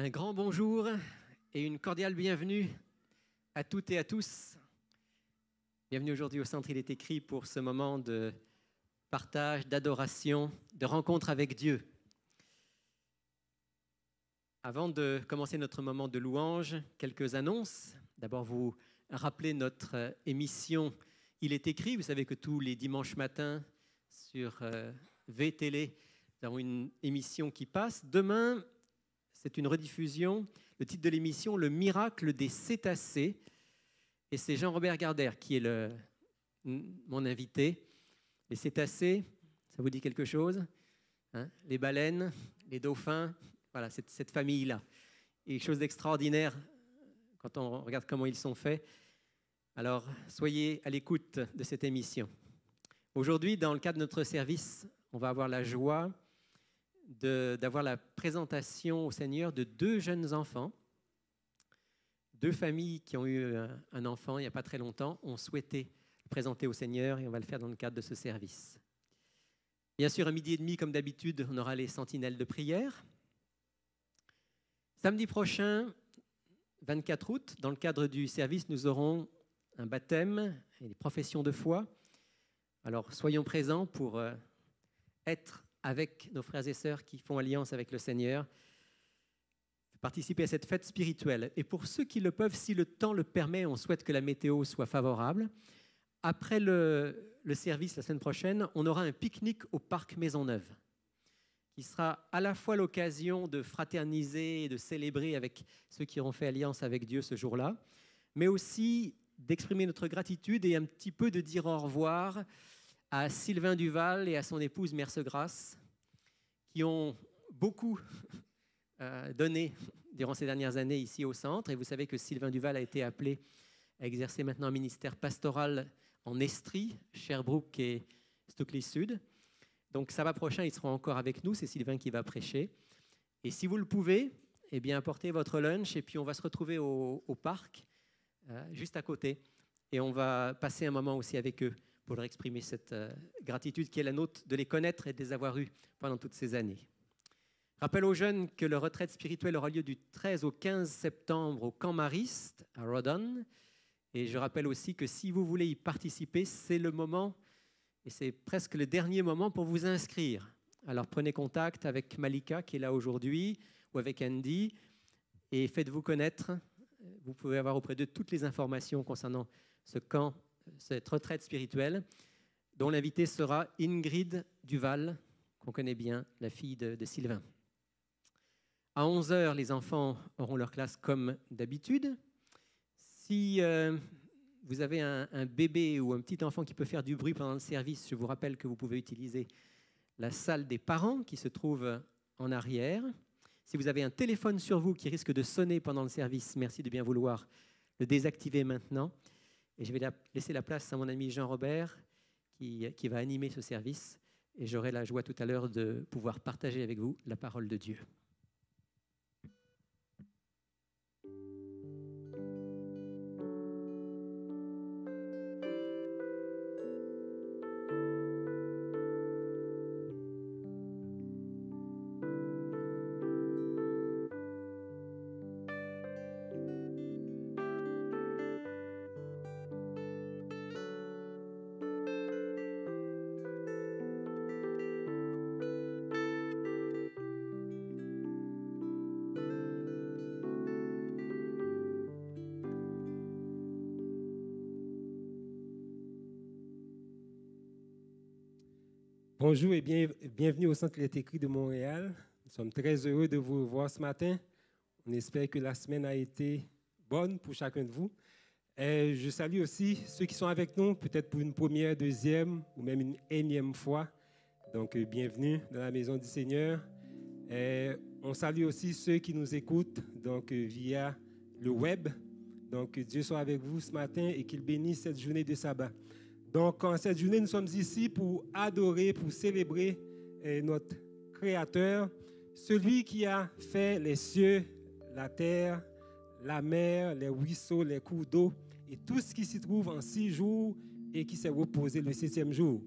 Un grand bonjour et une cordiale bienvenue à toutes et à tous. Bienvenue aujourd'hui au Centre Il est écrit pour ce moment de partage, d'adoration, de rencontre avec Dieu. Avant de commencer notre moment de louange, quelques annonces. D'abord, vous rappelez notre émission Il est écrit. Vous savez que tous les dimanches matins sur VTélé, nous avons une émission qui passe. Demain, c'est une rediffusion. Le titre de l'émission, Le miracle des cétacés. Et c'est Jean-Robert Gardère qui est mon invité. Les cétacés, ça vous dit quelque chose, hein? Les baleines, les dauphins, voilà, cette famille-là. Et chose d'extraordinaire quand on regarde comment ils sont faits. Alors, soyez à l'écoute de cette émission. Aujourd'hui, dans le cadre de notre service, on va avoir la joie d'avoir la présentation au Seigneur de deux jeunes enfants. Deux familles qui ont eu un enfant il n'y a pas très longtemps ont souhaité le présenter au Seigneur et on va le faire dans le cadre de ce service. Bien sûr, à 12h30, comme d'habitude, on aura les sentinelles de prière. Samedi prochain, 24 août, dans le cadre du service, nous aurons un baptême et des professions de foi. Alors, soyons présents pour être avec nos frères et sœurs qui font alliance avec le Seigneur, participer à cette fête spirituelle. Et pour ceux qui le peuvent, si le temps le permet, on souhaite que la météo soit favorable. Après le service la semaine prochaine, on aura un pique-nique au parc Maisonneuve, qui sera à la fois l'occasion de fraterniser et de célébrer avec ceux qui auront fait alliance avec Dieu ce jour-là, mais aussi d'exprimer notre gratitude et un petit peu de dire au revoir à Sylvain Duval et à son épouse Mère Segrasse, qui ont beaucoup donné durant ces dernières années ici au centre. Et vous savez que Sylvain Duval a été appelé à exercer maintenant un ministère pastoral en Estrie, Sherbrooke et Stockley-Sud. Donc sabbat prochain, ils seront encore avec nous. C'est Sylvain qui va prêcher. Et si vous le pouvez, eh bien, apportez votre lunch et puis on va se retrouver au parc, juste à côté. Et on va passer un moment aussi avec eux pour leur exprimer cette gratitude qui est la nôtre de les connaître et de les avoir eus pendant toutes ces années. Rappelle aux jeunes que le retraite spirituelle aura lieu du 13 au 15 septembre au Camp Mariste à Rawdon. Et je rappelle aussi que si vous voulez y participer, c'est le moment, et c'est presque le dernier moment pour vous inscrire. Alors prenez contact avec Malika qui est là aujourd'hui, ou avec Andy, et faites-vous connaître. Vous pouvez avoir auprès d'eux toutes les informations concernant ce camp, cette retraite spirituelle, dont l'invité sera Ingrid Duval, qu'on connaît bien, la fille de Sylvain. À 11h, les enfants auront leur classe comme d'habitude. Si vous avez un bébé ou un petit enfant qui peut faire du bruit pendant le service, je vous rappelle que vous pouvez utiliser la salle des parents qui se trouve en arrière. Si vous avez un téléphone sur vous qui risque de sonner pendant le service, merci de bien vouloir le désactiver maintenant. Et je vais laisser la place à mon ami Jean-Robert qui va animer ce service. Et j'aurai la joie tout à l'heure de pouvoir partager avec vous la parole de Dieu. Bonjour et bienvenue au Centre Il est écrit de Montréal. Nous sommes très heureux de vous voir ce matin. On espère que la semaine a été bonne pour chacun de vous. Et je salue aussi ceux qui sont avec nous, peut-être pour une première, deuxième ou même une énième fois. Donc, bienvenue dans la maison du Seigneur. Et on salue aussi ceux qui nous écoutent donc, via le web. Donc, Dieu soit avec vous ce matin et qu'il bénisse cette journée de sabbat. Donc, en cette journée, nous sommes ici pour adorer, pour célébrer notre Créateur, celui qui a fait les cieux, la terre, la mer, les ruisseaux, les cours d'eau et tout ce qui s'y trouve en 6 jours et qui s'est reposé le 7e jour.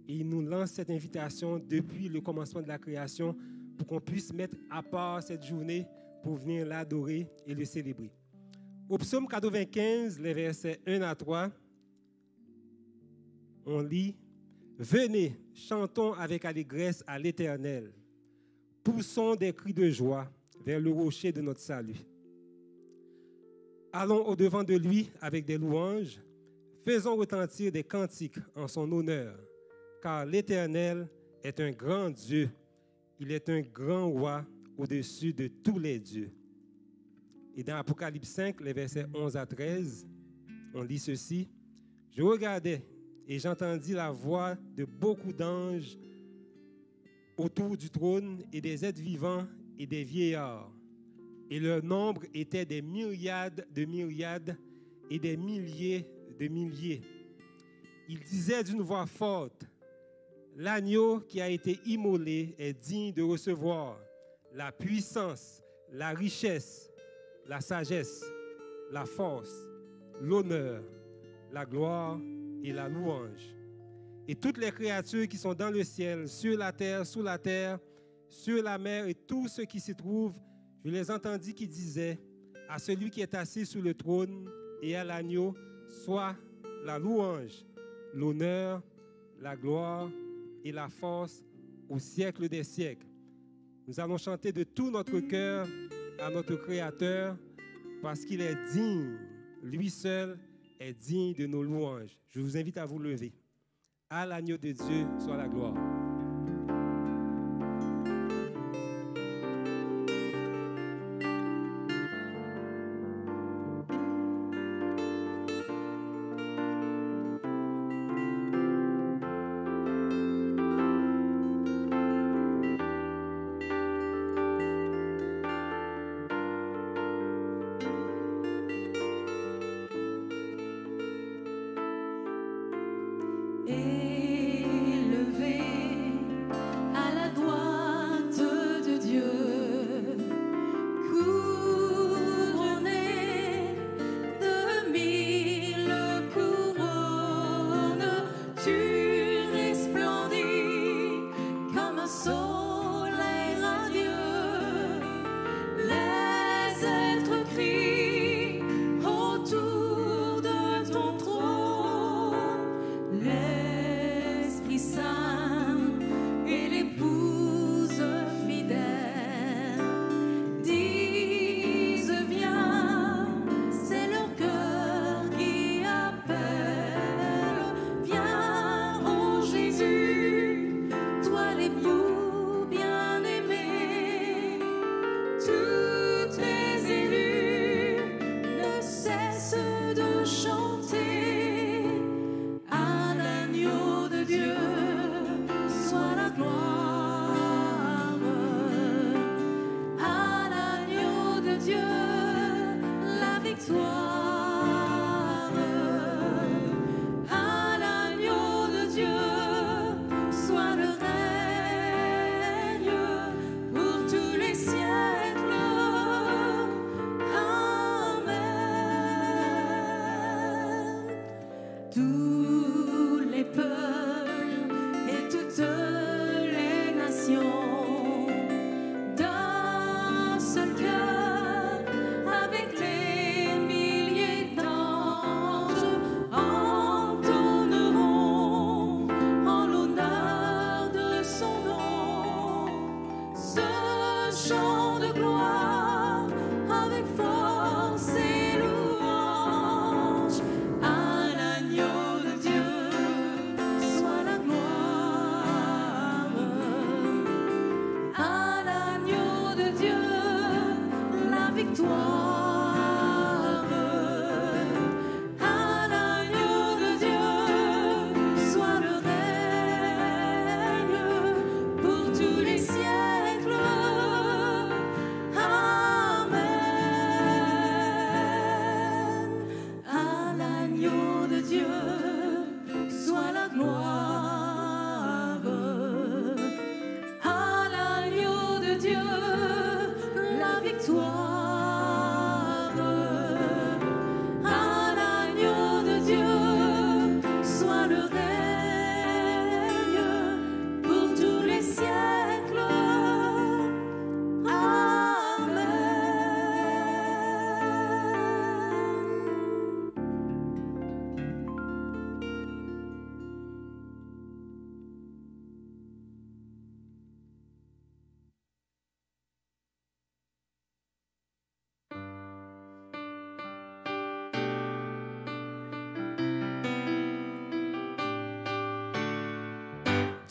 Et il nous lance cette invitation depuis le commencement de la création pour qu'on puisse mettre à part cette journée pour venir l'adorer et le célébrer. Au psaume 95, les versets 1 à 3, on lit « Venez, chantons avec allégresse à l'Éternel. Poussons des cris de joie vers le rocher de notre salut. Allons au-devant de lui avec des louanges. Faisons retentir des cantiques en son honneur. Car l'Éternel est un grand Dieu. Il est un grand roi au-dessus de tous les dieux. » Et dans Apocalypse 5, les versets 11 à 13, on lit ceci. « Je regardais et j'entendis la voix de beaucoup d'anges autour du trône et des êtres vivants et des vieillards. Et leur nombre était des myriades de myriades et des milliers de milliers. Ils disaient d'une voix forte, « L'agneau qui a été immolé est digne de recevoir la puissance, la richesse, la sagesse, la force, l'honneur, la gloire et la louange. » Et toutes les créatures qui sont dans le ciel, sur la terre, sous la terre, sur la mer et tout ce qui s'y trouve, je les entendis qui disaient à celui qui est assis sur le trône et à l'agneau, soit la louange, l'honneur, la gloire et la force au siècle des siècles. Nous allons chanter de tout notre cœur à notre Créateur parce qu'il est digne, lui seul est digne de nos louanges. Je vous invite à vous lever. À l'agneau de Dieu soit la gloire.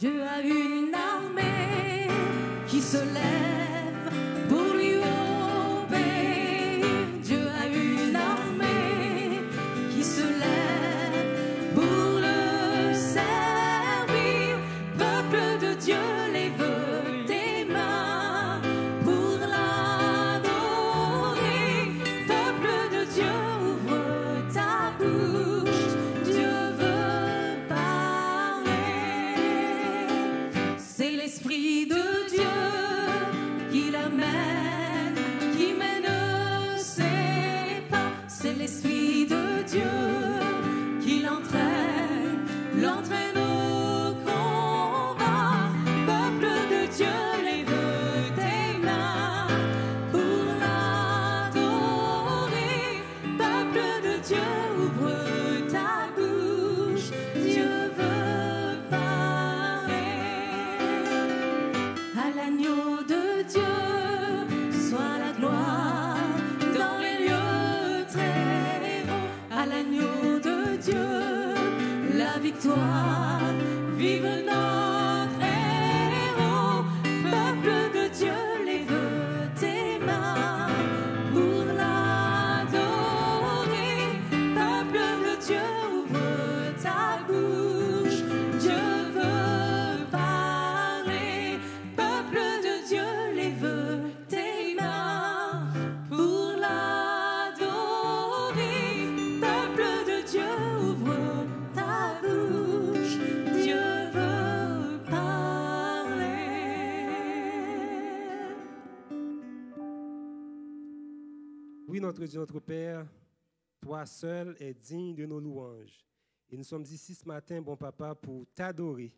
Dieu a une armée qui se lève pour lui obéir. Dieu a une armée qui se lève pour le servir. Peuple de Dieu, lève tes mains pour l'adorer. Peuple de Dieu, ouvre ta bouche. Dieu veut parler. C'est l'Esprit de Dieu qui l'amène, qui mène ses pas. C'est l'Esprit de Dieu qui l'entraîne, l'entraîne au combat. Peuple de Dieu, lève tes mains pour l'adorer. Peuple de Dieu, ouvre ta bouche. Dieu veut parler. À l'agneau de Dieu soit la gloire dans les lieux très hauts. À l'agneau de Dieu la victoire. Vive notre héros. Peuple de Dieu, lève tes mains pour l'adorer. Peuple de Dieu, ouvre ta bouche. Dieu veut parler. Peuple de Dieu, lève tes mains pour l'adorer. Peuple de Dieu, ouvre ta bouche. Dieu veut parler. Oui, notre Dieu, notre Père, toi seul es digne de nos louanges. Et nous sommes ici ce matin, bon papa, pour t'adorer,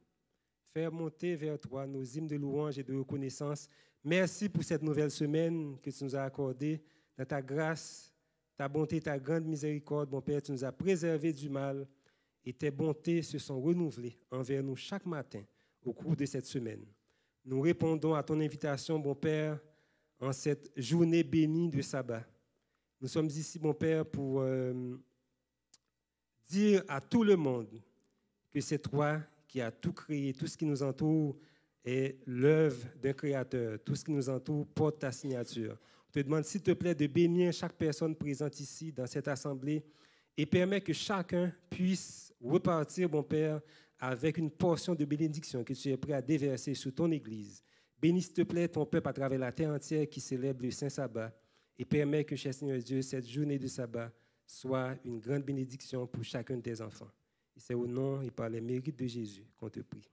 faire monter vers toi nos hymnes de louange et de reconnaissance. Merci pour cette nouvelle semaine que tu nous as accordée. Dans ta grâce, ta bonté, ta grande miséricorde, mon Père, tu nous as préservés du mal et tes bontés se sont renouvelées envers nous chaque matin au cours de cette semaine. Nous répondons à ton invitation, bon Père, en cette journée bénie de sabbat. Nous sommes ici, mon Père, pour dire à tout le monde que c'est toi qui as tout créé, tout ce qui nous entoure est l'œuvre d'un créateur, tout ce qui nous entoure porte ta signature. On te demande, s'il te plaît, de bénir chaque personne présente ici, dans cette assemblée, et permet que chacun puisse repartir, mon Père, avec une portion de bénédiction que tu es prêt à déverser sur ton Église. Bénis, s'il te plaît, ton peuple à travers la terre entière qui célèbre le Saint-Sabbat, et permet que, cher Seigneur Dieu, cette journée de sabbat soit une grande bénédiction pour chacun de tes enfants. Et c'est au nom et par les mérites de Jésus qu'on te prie.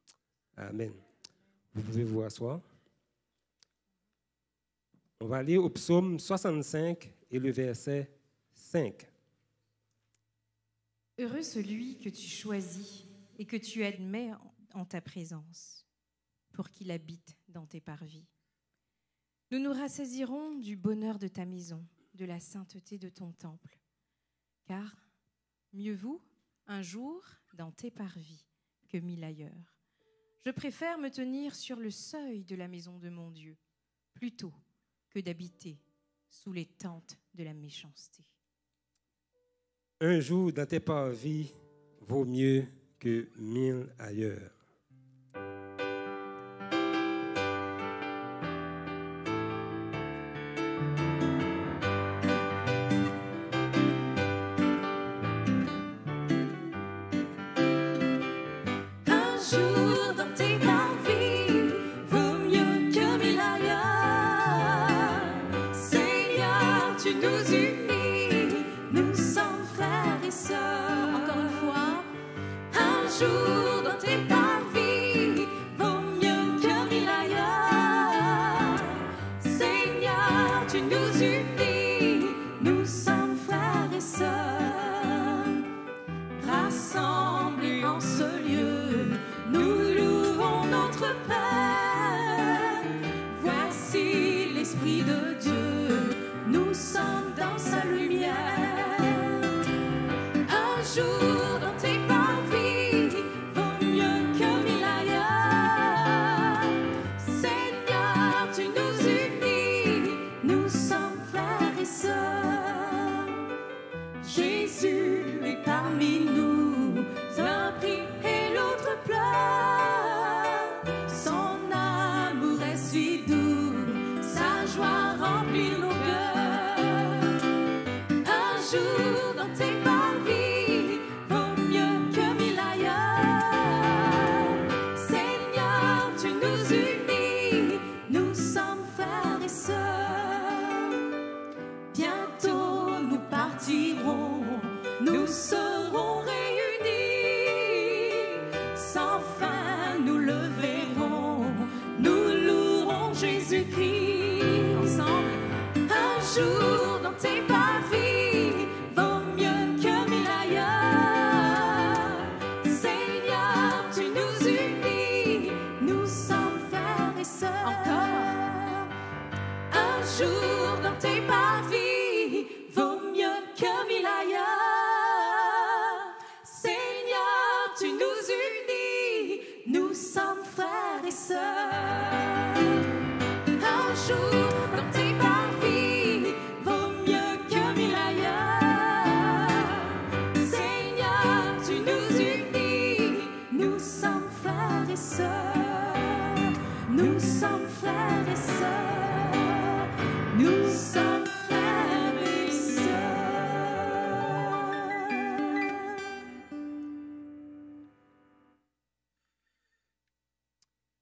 Amen. Vous pouvez vous asseoir. On va aller au psaume 65 et le verset 5. Heureux celui que tu choisis et que tu admets en ta présence, pour qu'il habite dans tes parvis. Nous nous rassasierons du bonheur de ta maison, de la sainteté de ton temple. Car mieux vaut un jour dans tes parvis que 1000 ailleurs. Je préfère me tenir sur le seuil de la maison de mon Dieu, plutôt que d'habiter sous les tentes de la méchanceté. Un jour dans tes parvis vaut mieux que 1000 ailleurs. Dans tes parvis, vaut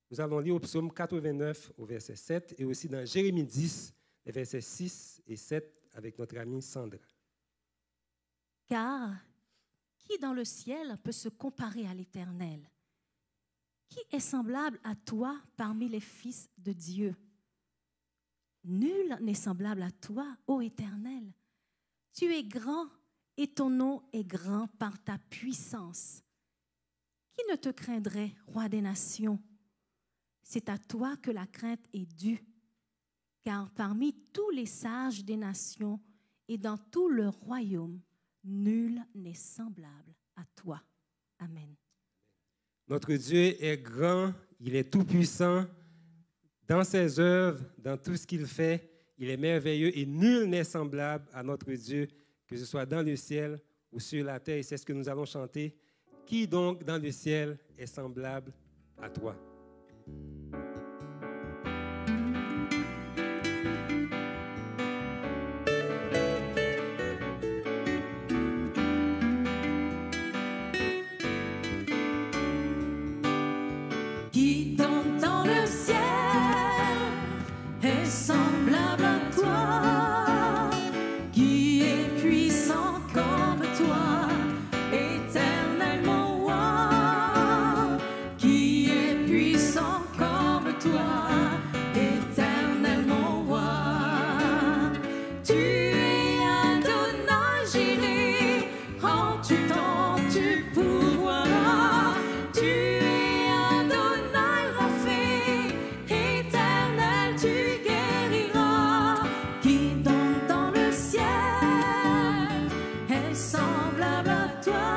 Nous allons lire au psaume 89 au verset 7 et aussi dans Jérémie 10, les versets 6 et 7 avec notre amie Sandra. Car qui dans le ciel peut se comparer à l'Éternel? Qui est semblable à toi parmi les fils de Dieu? Nul n'est semblable à toi, ô Éternel. Tu es grand et ton nom est grand par ta puissance. Qui ne te craindrait, roi des nations? C'est à toi que la crainte est due, car parmi tous les sages des nations et dans tout le royaume, nul n'est semblable à toi. Amen. Notre Dieu est grand, il est tout-puissant. Dans ses œuvres, dans tout ce qu'il fait, il est merveilleux et nul n'est semblable à notre Dieu, que ce soit dans le ciel ou sur la terre. Et c'est ce que nous allons chanter. Qui donc dans le ciel est semblable à toi? Qui donc dans le ciel est semblable à toi, qui est puissant comme toi, éternellement roi, qui est puissant comme toi, éternellement roi. Tu es Adonai Jireh, en tout temps tu pourvoiras. Tu es Adonai Rapha, éternel tu guériras. Qui donc dans le ciel est semblable à toi,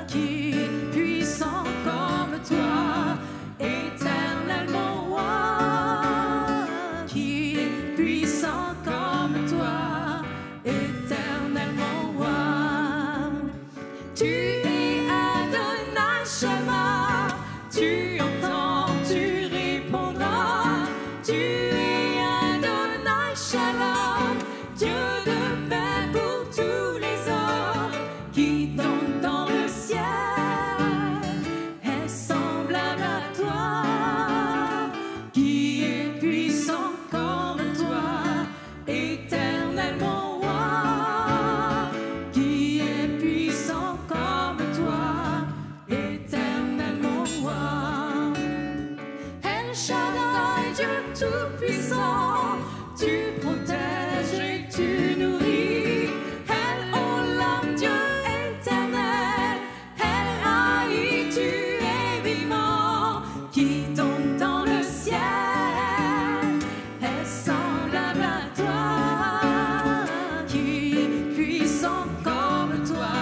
qui est puissant comme toi, éternellement roi, qui est puissant comme toi, éternellement roi. Tu es Adonai Shama, tu entends, tu répondras. Tu es Adonai Shalom, Dieu de paix pour tous les hommes. Qui donc dans le ciel est semblable à toi, qui est puissant comme toi, éternellement roi, qui est puissant comme toi, éternellement roi. El Shaddai, Dieu tout-puissant, tu protèges et tu nourris. El Olam, Dieu éternel, El Haï, tu es vivant. Qui donc dans le ciel est semblable à toi, qui est puissant comme toi,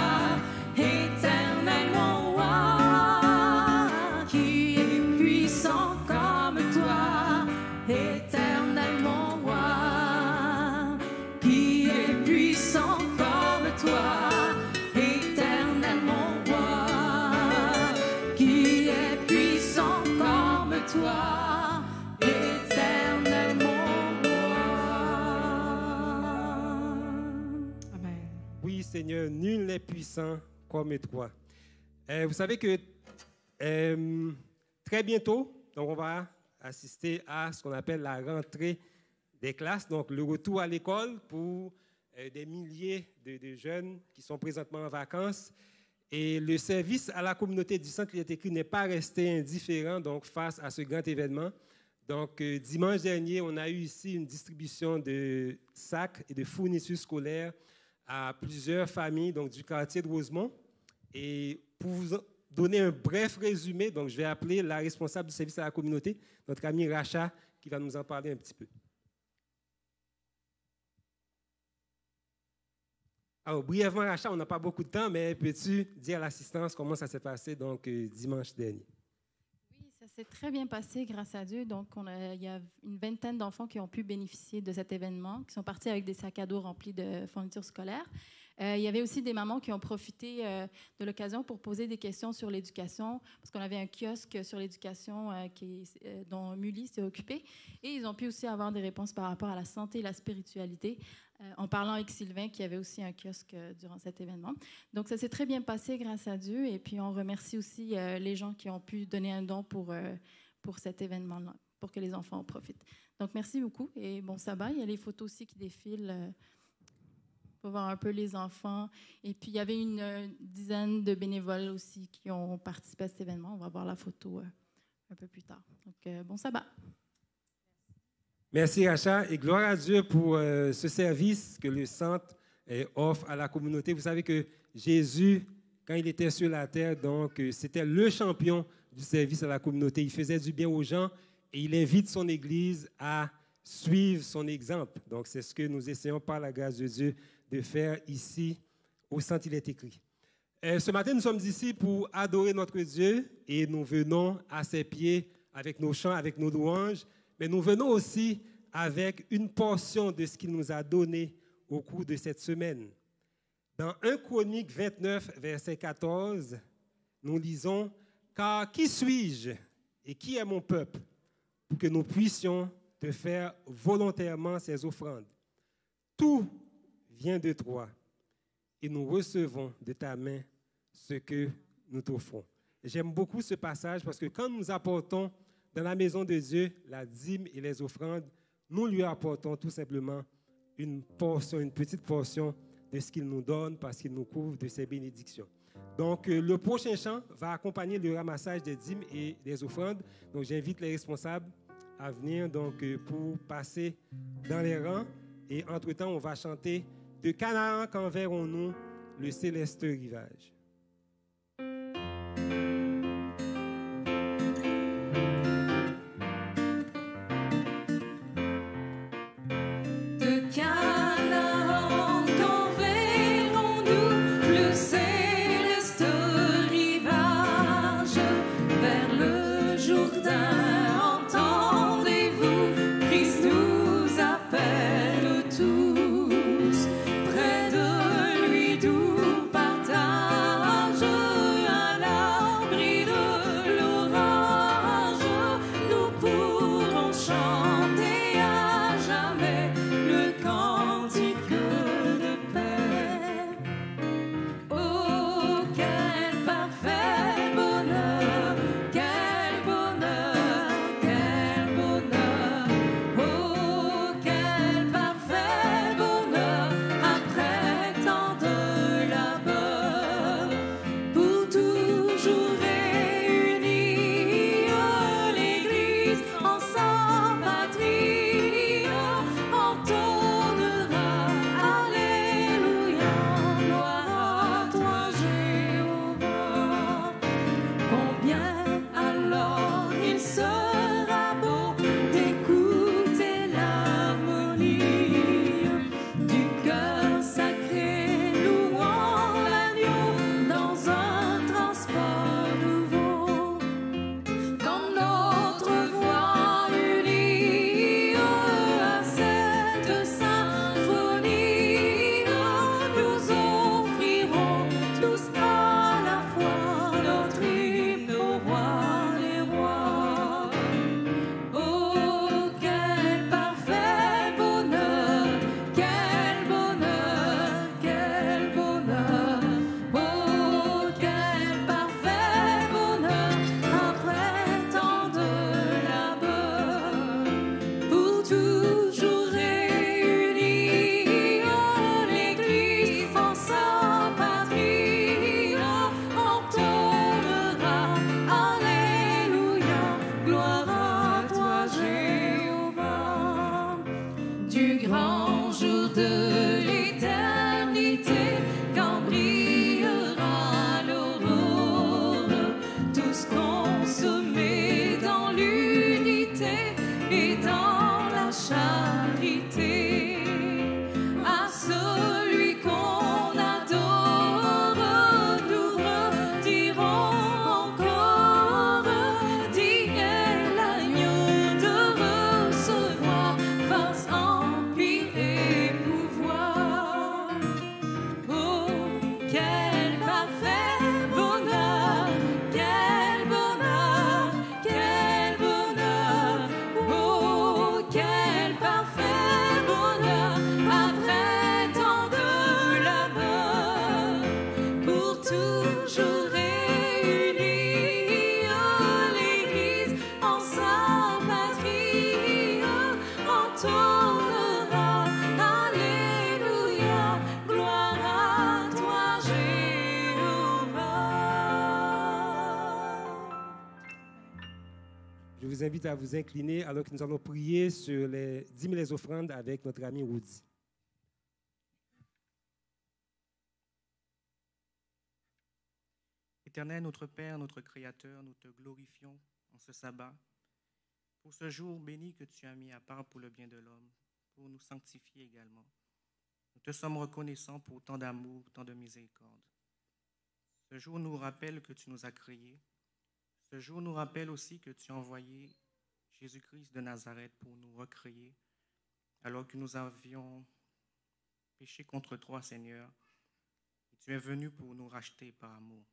éternellement roi, qui est puissant comme toi, éternellement roi, qui est puissant comme toi, éternellement roi, qui est puissant comme toi, éternellement roi. Amen. Oui, Seigneur, nul n'est puissant comme toi. Vous savez que très bientôt, donc on va assister à ce qu'on appelle la rentrée des classes, donc le retour à l'école pour des milliers de jeunes qui sont présentement en vacances. Et le service à la communauté du Centre Liet-Écrit n'est pas resté indifférent donc, face à ce grand événement. Donc, dimanche dernier, on a eu ici une distribution de sacs et de fournitures scolaires à plusieurs familles donc, du quartier de Rosemont. Et pour vous donner un bref résumé, donc, je vais appeler la responsable du service à la communauté, notre amie Racha, qui va nous en parler un petit peu. Alors, brièvement, Racha, on n'a pas beaucoup de temps, mais peux-tu dire à l'assistance comment ça s'est passé donc, dimanche dernier? Oui, ça s'est très bien passé, grâce à Dieu. Donc, il y a une vingtaine d'enfants qui ont pu bénéficier de cet événement, qui sont partis avec des sacs à dos remplis de fournitures scolaires. Il y avait aussi des mamans qui ont profité de l'occasion pour poser des questions sur l'éducation, parce qu'on avait un kiosque sur l'éducation dont Mully s'est occupé. Et ils ont pu aussi avoir des réponses par rapport à la santé et la spiritualité. en parlant avec Sylvain, qui avait aussi un kiosque durant cet événement. Donc, ça s'est très bien passé grâce à Dieu. Et puis, on remercie aussi les gens qui ont pu donner un don pour cet événement-là, pour que les enfants en profitent. Donc, merci beaucoup et bon sabbat. Il y a les photos aussi qui défilent. Pour voir un peu les enfants. Et puis, il y avait une dizaine de bénévoles aussi qui ont participé à cet événement. On va voir la photo un peu plus tard. Donc, bon sabbat. Merci, Racha, et gloire à Dieu pour ce service que le centre offre à la communauté. Vous savez que Jésus, quand il était sur la terre, donc c'était le champion du service à la communauté. Il faisait du bien aux gens et il invite son Église à suivre son exemple. Donc, c'est ce que nous essayons par la grâce de Dieu de faire ici au centre Il est écrit. Ce matin, nous sommes ici pour adorer notre Dieu et nous venons à ses pieds avec nos chants, avec nos louanges, mais nous venons aussi avec une portion de ce qu'il nous a donné au cours de cette semaine. Dans 1 Chronique 29, verset 14, nous lisons « Car qui suis-je et qui est mon peuple pour que nous puissions te faire volontairement ces offrandes? Tout vient de toi et nous recevons de ta main ce que nous t'offrons. » J'aime beaucoup ce passage parce que quand nous apportons dans la maison de Dieu la dîme et les offrandes, nous lui apportons tout simplement une portion, une petite portion de ce qu'il nous donne parce qu'il nous couvre de ses bénédictions. Donc, le prochain chant va accompagner le ramassage des dîmes et des offrandes. Donc, j'invite les responsables à venir donc, pour passer dans les rangs. Et entre-temps, on va chanter « De Canaan, quand verrons-nous le céleste rivage ?» Près de lui, d'où partage Je vous invite à vous incliner alors que nous allons prier sur les 10 000 les offrandes avec notre ami Woody. Éternel, notre Père, notre Créateur, nous te glorifions en ce sabbat pour ce jour béni que tu as mis à part pour le bien de l'homme, pour nous sanctifier également. Nous te sommes reconnaissants pour tant d'amour, tant de miséricorde. Ce jour nous rappelle que tu nous as créés. Ce jour nous rappelle aussi que tu as envoyé Jésus-Christ de Nazareth pour nous recréer, alors que nous avions péché contre toi, Seigneur. Et tu es venu pour nous racheter par amour.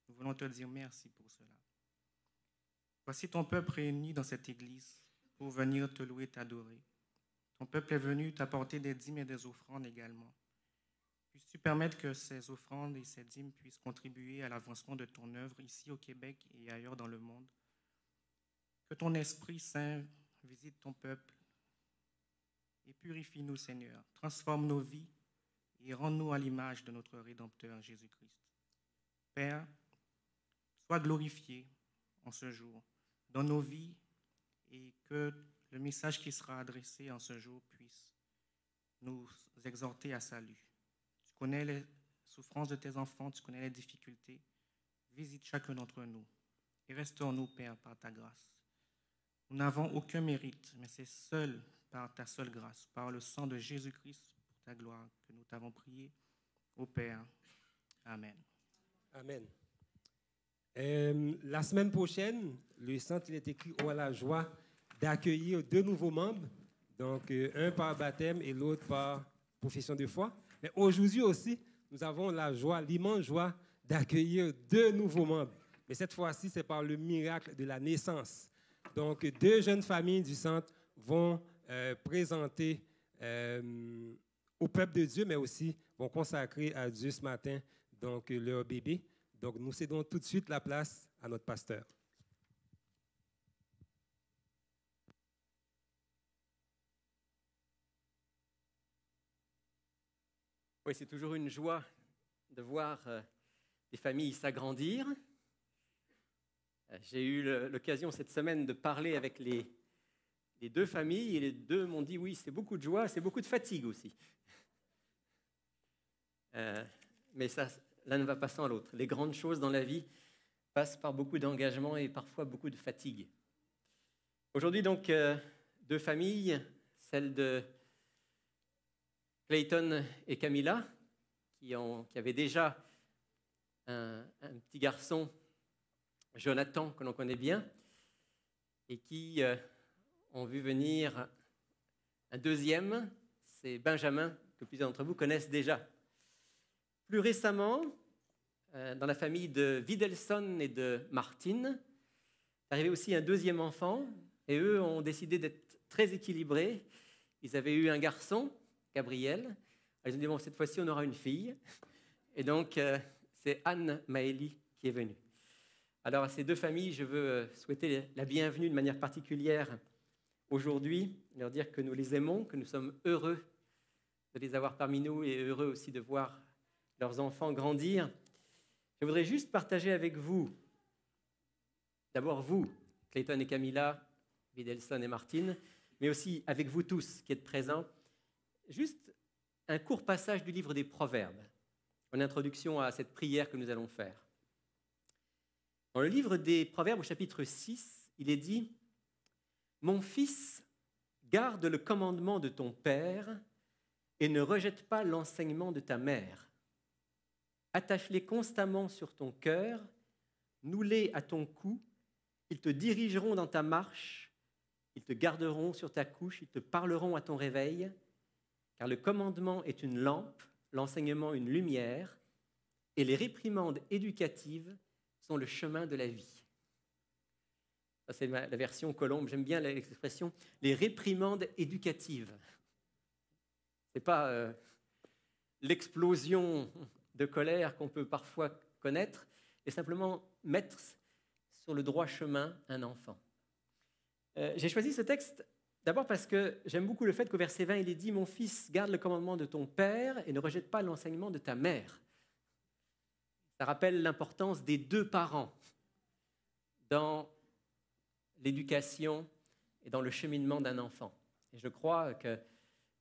Nous voulons te dire merci pour cela. Voici ton peuple réuni dans cette église pour venir te louer, t'adorer. Ton peuple est venu t'apporter des dîmes et des offrandes également. Puisses-tu permettre que ces offrandes et ces dîmes puissent contribuer à l'avancement de ton œuvre ici au Québec et ailleurs dans le monde. Que ton Esprit Saint visite ton peuple et purifie-nous, Seigneur. Transforme nos vies et rends-nous à l'image de notre Rédempteur Jésus-Christ. Père, sois glorifié en ce jour dans nos vies et que le message qui sera adressé en ce jour puisse nous exhorter à salut. Tu connais les souffrances de tes enfants, tu connais les difficultés. Visite chacun d'entre nous et restaure-nous, Père, par ta grâce. Nous n'avons aucun mérite, mais c'est seul par ta seule grâce, par le sang de Jésus-Christ pour ta gloire que nous t'avons prié, ô Père. Amen. Amen. La semaine prochaine, le centre il est écrit aura la joie d'accueillir 2 nouveaux membres, donc un par baptême et l'autre par profession de foi. Mais aujourd'hui aussi, nous avons la joie, l'immense joie d'accueillir 2 nouveaux membres. Mais cette fois-ci, c'est par le miracle de la naissance. Donc, 2 jeunes familles du centre vont présenter au peuple de Dieu, mais aussi vont consacrer à Dieu ce matin donc, leur bébé. Donc, nous cédons tout de suite la place à notre pasteur. Oui, c'est toujours une joie de voir des familles s'agrandir. J'ai eu l'occasion cette semaine de parler avec les 2 familles et les 2 m'ont dit oui, c'est beaucoup de joie, c'est beaucoup de fatigue aussi. Mais ça, l'un ne va pas sans l'autre. Les grandes choses dans la vie passent par beaucoup d'engagement et parfois beaucoup de fatigue. Aujourd'hui, donc, 2 familles, celle de Clayton et Camilla, qui avaient déjà un petit garçon, Jonathan, que l'on connaît bien, et qui ont vu venir un deuxième, c'est Benjamin, que plusieurs d'entre vous connaissent déjà. Plus récemment, dans la famille de Widelson et de Martin, est arrivé aussi un deuxième enfant, et eux ont décidé d'être très équilibrés. Ils avaient eu un garçon, Gabriel. Ils ont dit, bon, cette fois-ci, on aura une fille. Et donc, c'est Anne Maëlie qui est venue. Alors, à ces 2 familles, je veux souhaiter la bienvenue de manière particulière aujourd'hui, leur dire que nous les aimons, que nous sommes heureux de les avoir parmi nous et heureux aussi de voir leurs enfants grandir. Je voudrais juste partager avec vous, d'abord vous, Clayton et Camilla, Widelson et Martine, mais aussi avec vous tous qui êtes présents, juste un court passage du livre des Proverbes, en introduction à cette prière que nous allons faire. Dans le livre des Proverbes, au chapitre 6, il est dit « Mon fils, garde le commandement de ton père et ne rejette pas l'enseignement de ta mère. Attache-les constamment sur ton cœur, noue-les à ton cou, ils te dirigeront dans ta marche, ils te garderont sur ta couche, ils te parleront à ton réveil, car le commandement est une lampe, l'enseignement une lumière, et les réprimandes éducatives sont le chemin de la vie. » Ça, c'est la version Colombe. J'aime bien l'expression « les réprimandes éducatives ». Ce n'est pas l'explosion de colère qu'on peut parfois connaître, et simplement mettre sur le droit chemin un enfant. J'ai choisi ce texte d'abord parce que j'aime beaucoup le fait qu'au verset 20, il est dit « Mon fils, garde le commandement de ton père et ne rejette pas l'enseignement de ta mère. » Ça rappelle l'importance des 2 parents dans l'éducation et dans le cheminement d'un enfant. Et je crois que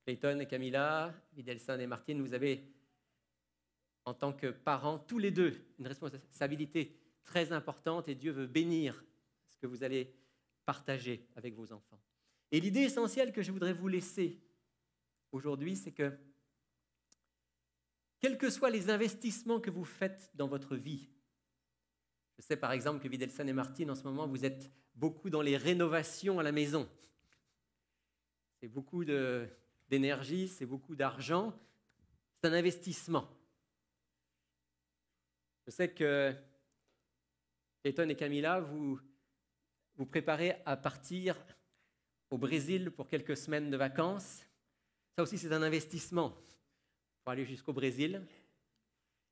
Clayton et Camilla, Widelson et Martine, vous avez, en tant que parents, tous les deux, une responsabilité très importante et Dieu veut bénir ce que vous allez partager avec vos enfants. Et l'idée essentielle que je voudrais vous laisser aujourd'hui, c'est que quels que soient les investissements que vous faites dans votre vie, je sais par exemple que Widelson et Martine, en ce moment, vous êtes beaucoup dans les rénovations à la maison. C'est beaucoup d'énergie, c'est beaucoup d'argent, c'est un investissement. Je sais que Clayton et Camilla, vous préparez à partir au Brésil pour quelques semaines de vacances. Ça aussi, c'est un investissement pour aller jusqu'au Brésil.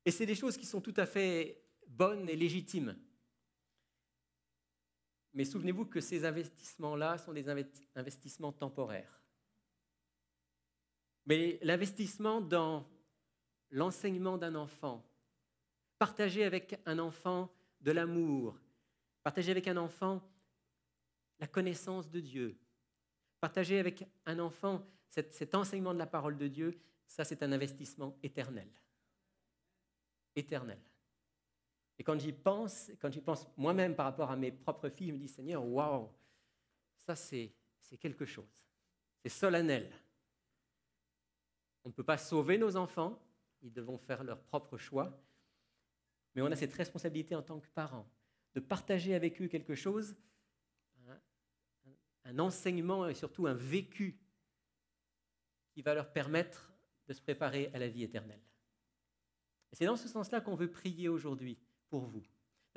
Et c'est des choses qui sont tout à fait bonnes et légitimes. Mais souvenez-vous que ces investissements-là sont des investissements temporaires. Mais l'investissement dans l'enseignement d'un enfant, partager avec un enfant de l'amour, partager avec un enfant la connaissance de Dieu, partager avec un enfant cet enseignement de la parole de Dieu, ça c'est un investissement éternel. Éternel. Et quand j'y pense moi-même par rapport à mes propres filles, je me dis, Seigneur, waouh, ça c'est quelque chose. C'est solennel. On ne peut pas sauver nos enfants, ils devront faire leur propre choix, mais on a cette responsabilité en tant que parents de partager avec eux quelque chose, un enseignement et surtout un vécu qui va leur permettre de se préparer à la vie éternelle. Et c'est dans ce sens-là qu'on veut prier aujourd'hui pour vous.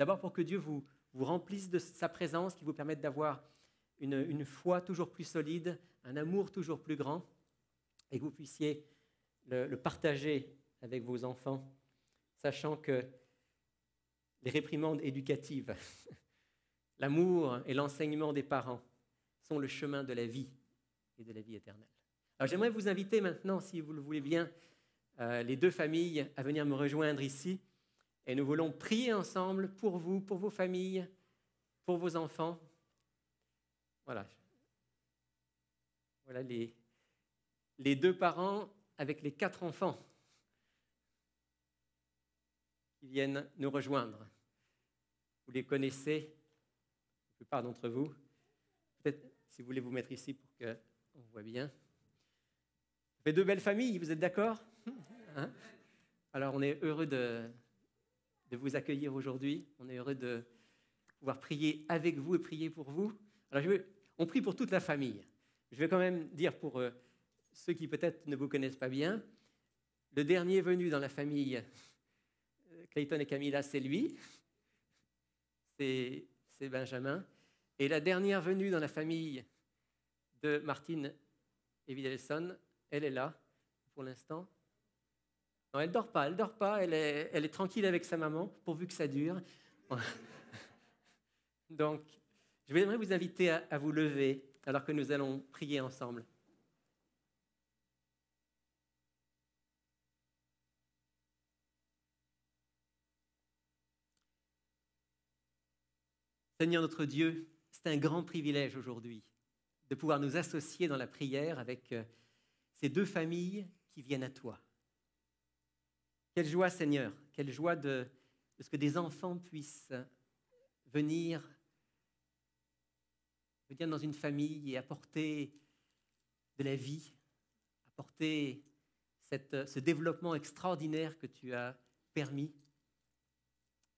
D'abord pour que Dieu vous remplisse de sa présence, qui vous permette d'avoir une foi toujours plus solide, un amour toujours plus grand, et que vous puissiez le partager avec vos enfants, sachant que les réprimandes éducatives, l'amour et l'enseignement des parents sont le chemin de la vie et de la vie éternelle. Alors j'aimerais vous inviter maintenant, si vous le voulez bien, les deux familles à venir me rejoindre ici. Et nous voulons prier ensemble pour vous, pour vos familles, pour vos enfants. Voilà. Voilà les deux parents avec les 4 enfants qui viennent nous rejoindre. Vous les connaissez, la plupart d'entre vous. Peut-être si vous voulez vous mettre ici pour qu'on voit bien. Ça fait 2 belles familles, vous êtes d'accord ? Hein ? Alors on est heureux de vous accueillir aujourd'hui. On est heureux de pouvoir prier avec vous et prier pour vous. Alors on prie pour toute la famille. Je vais quand même dire pour ceux qui peut-être ne vous connaissent pas bien, le dernier venu dans la famille Clayton et Camilla, c'est lui, c'est Benjamin. Et la dernière venue dans la famille de Martine et Widelson, elle est là pour l'instant. Non, elle dort pas, elle est tranquille avec sa maman, pourvu que ça dure. Donc, je voudrais vous inviter à vous lever alors que nous allons prier ensemble. Seigneur notre Dieu, c'est un grand privilège aujourd'hui de pouvoir nous associer dans la prière avec ces 2 familles qui viennent à toi. Quelle joie, Seigneur, quelle joie de ce que des enfants puissent venir dans une famille et apporter de la vie, apporter ce développement extraordinaire que tu as permis.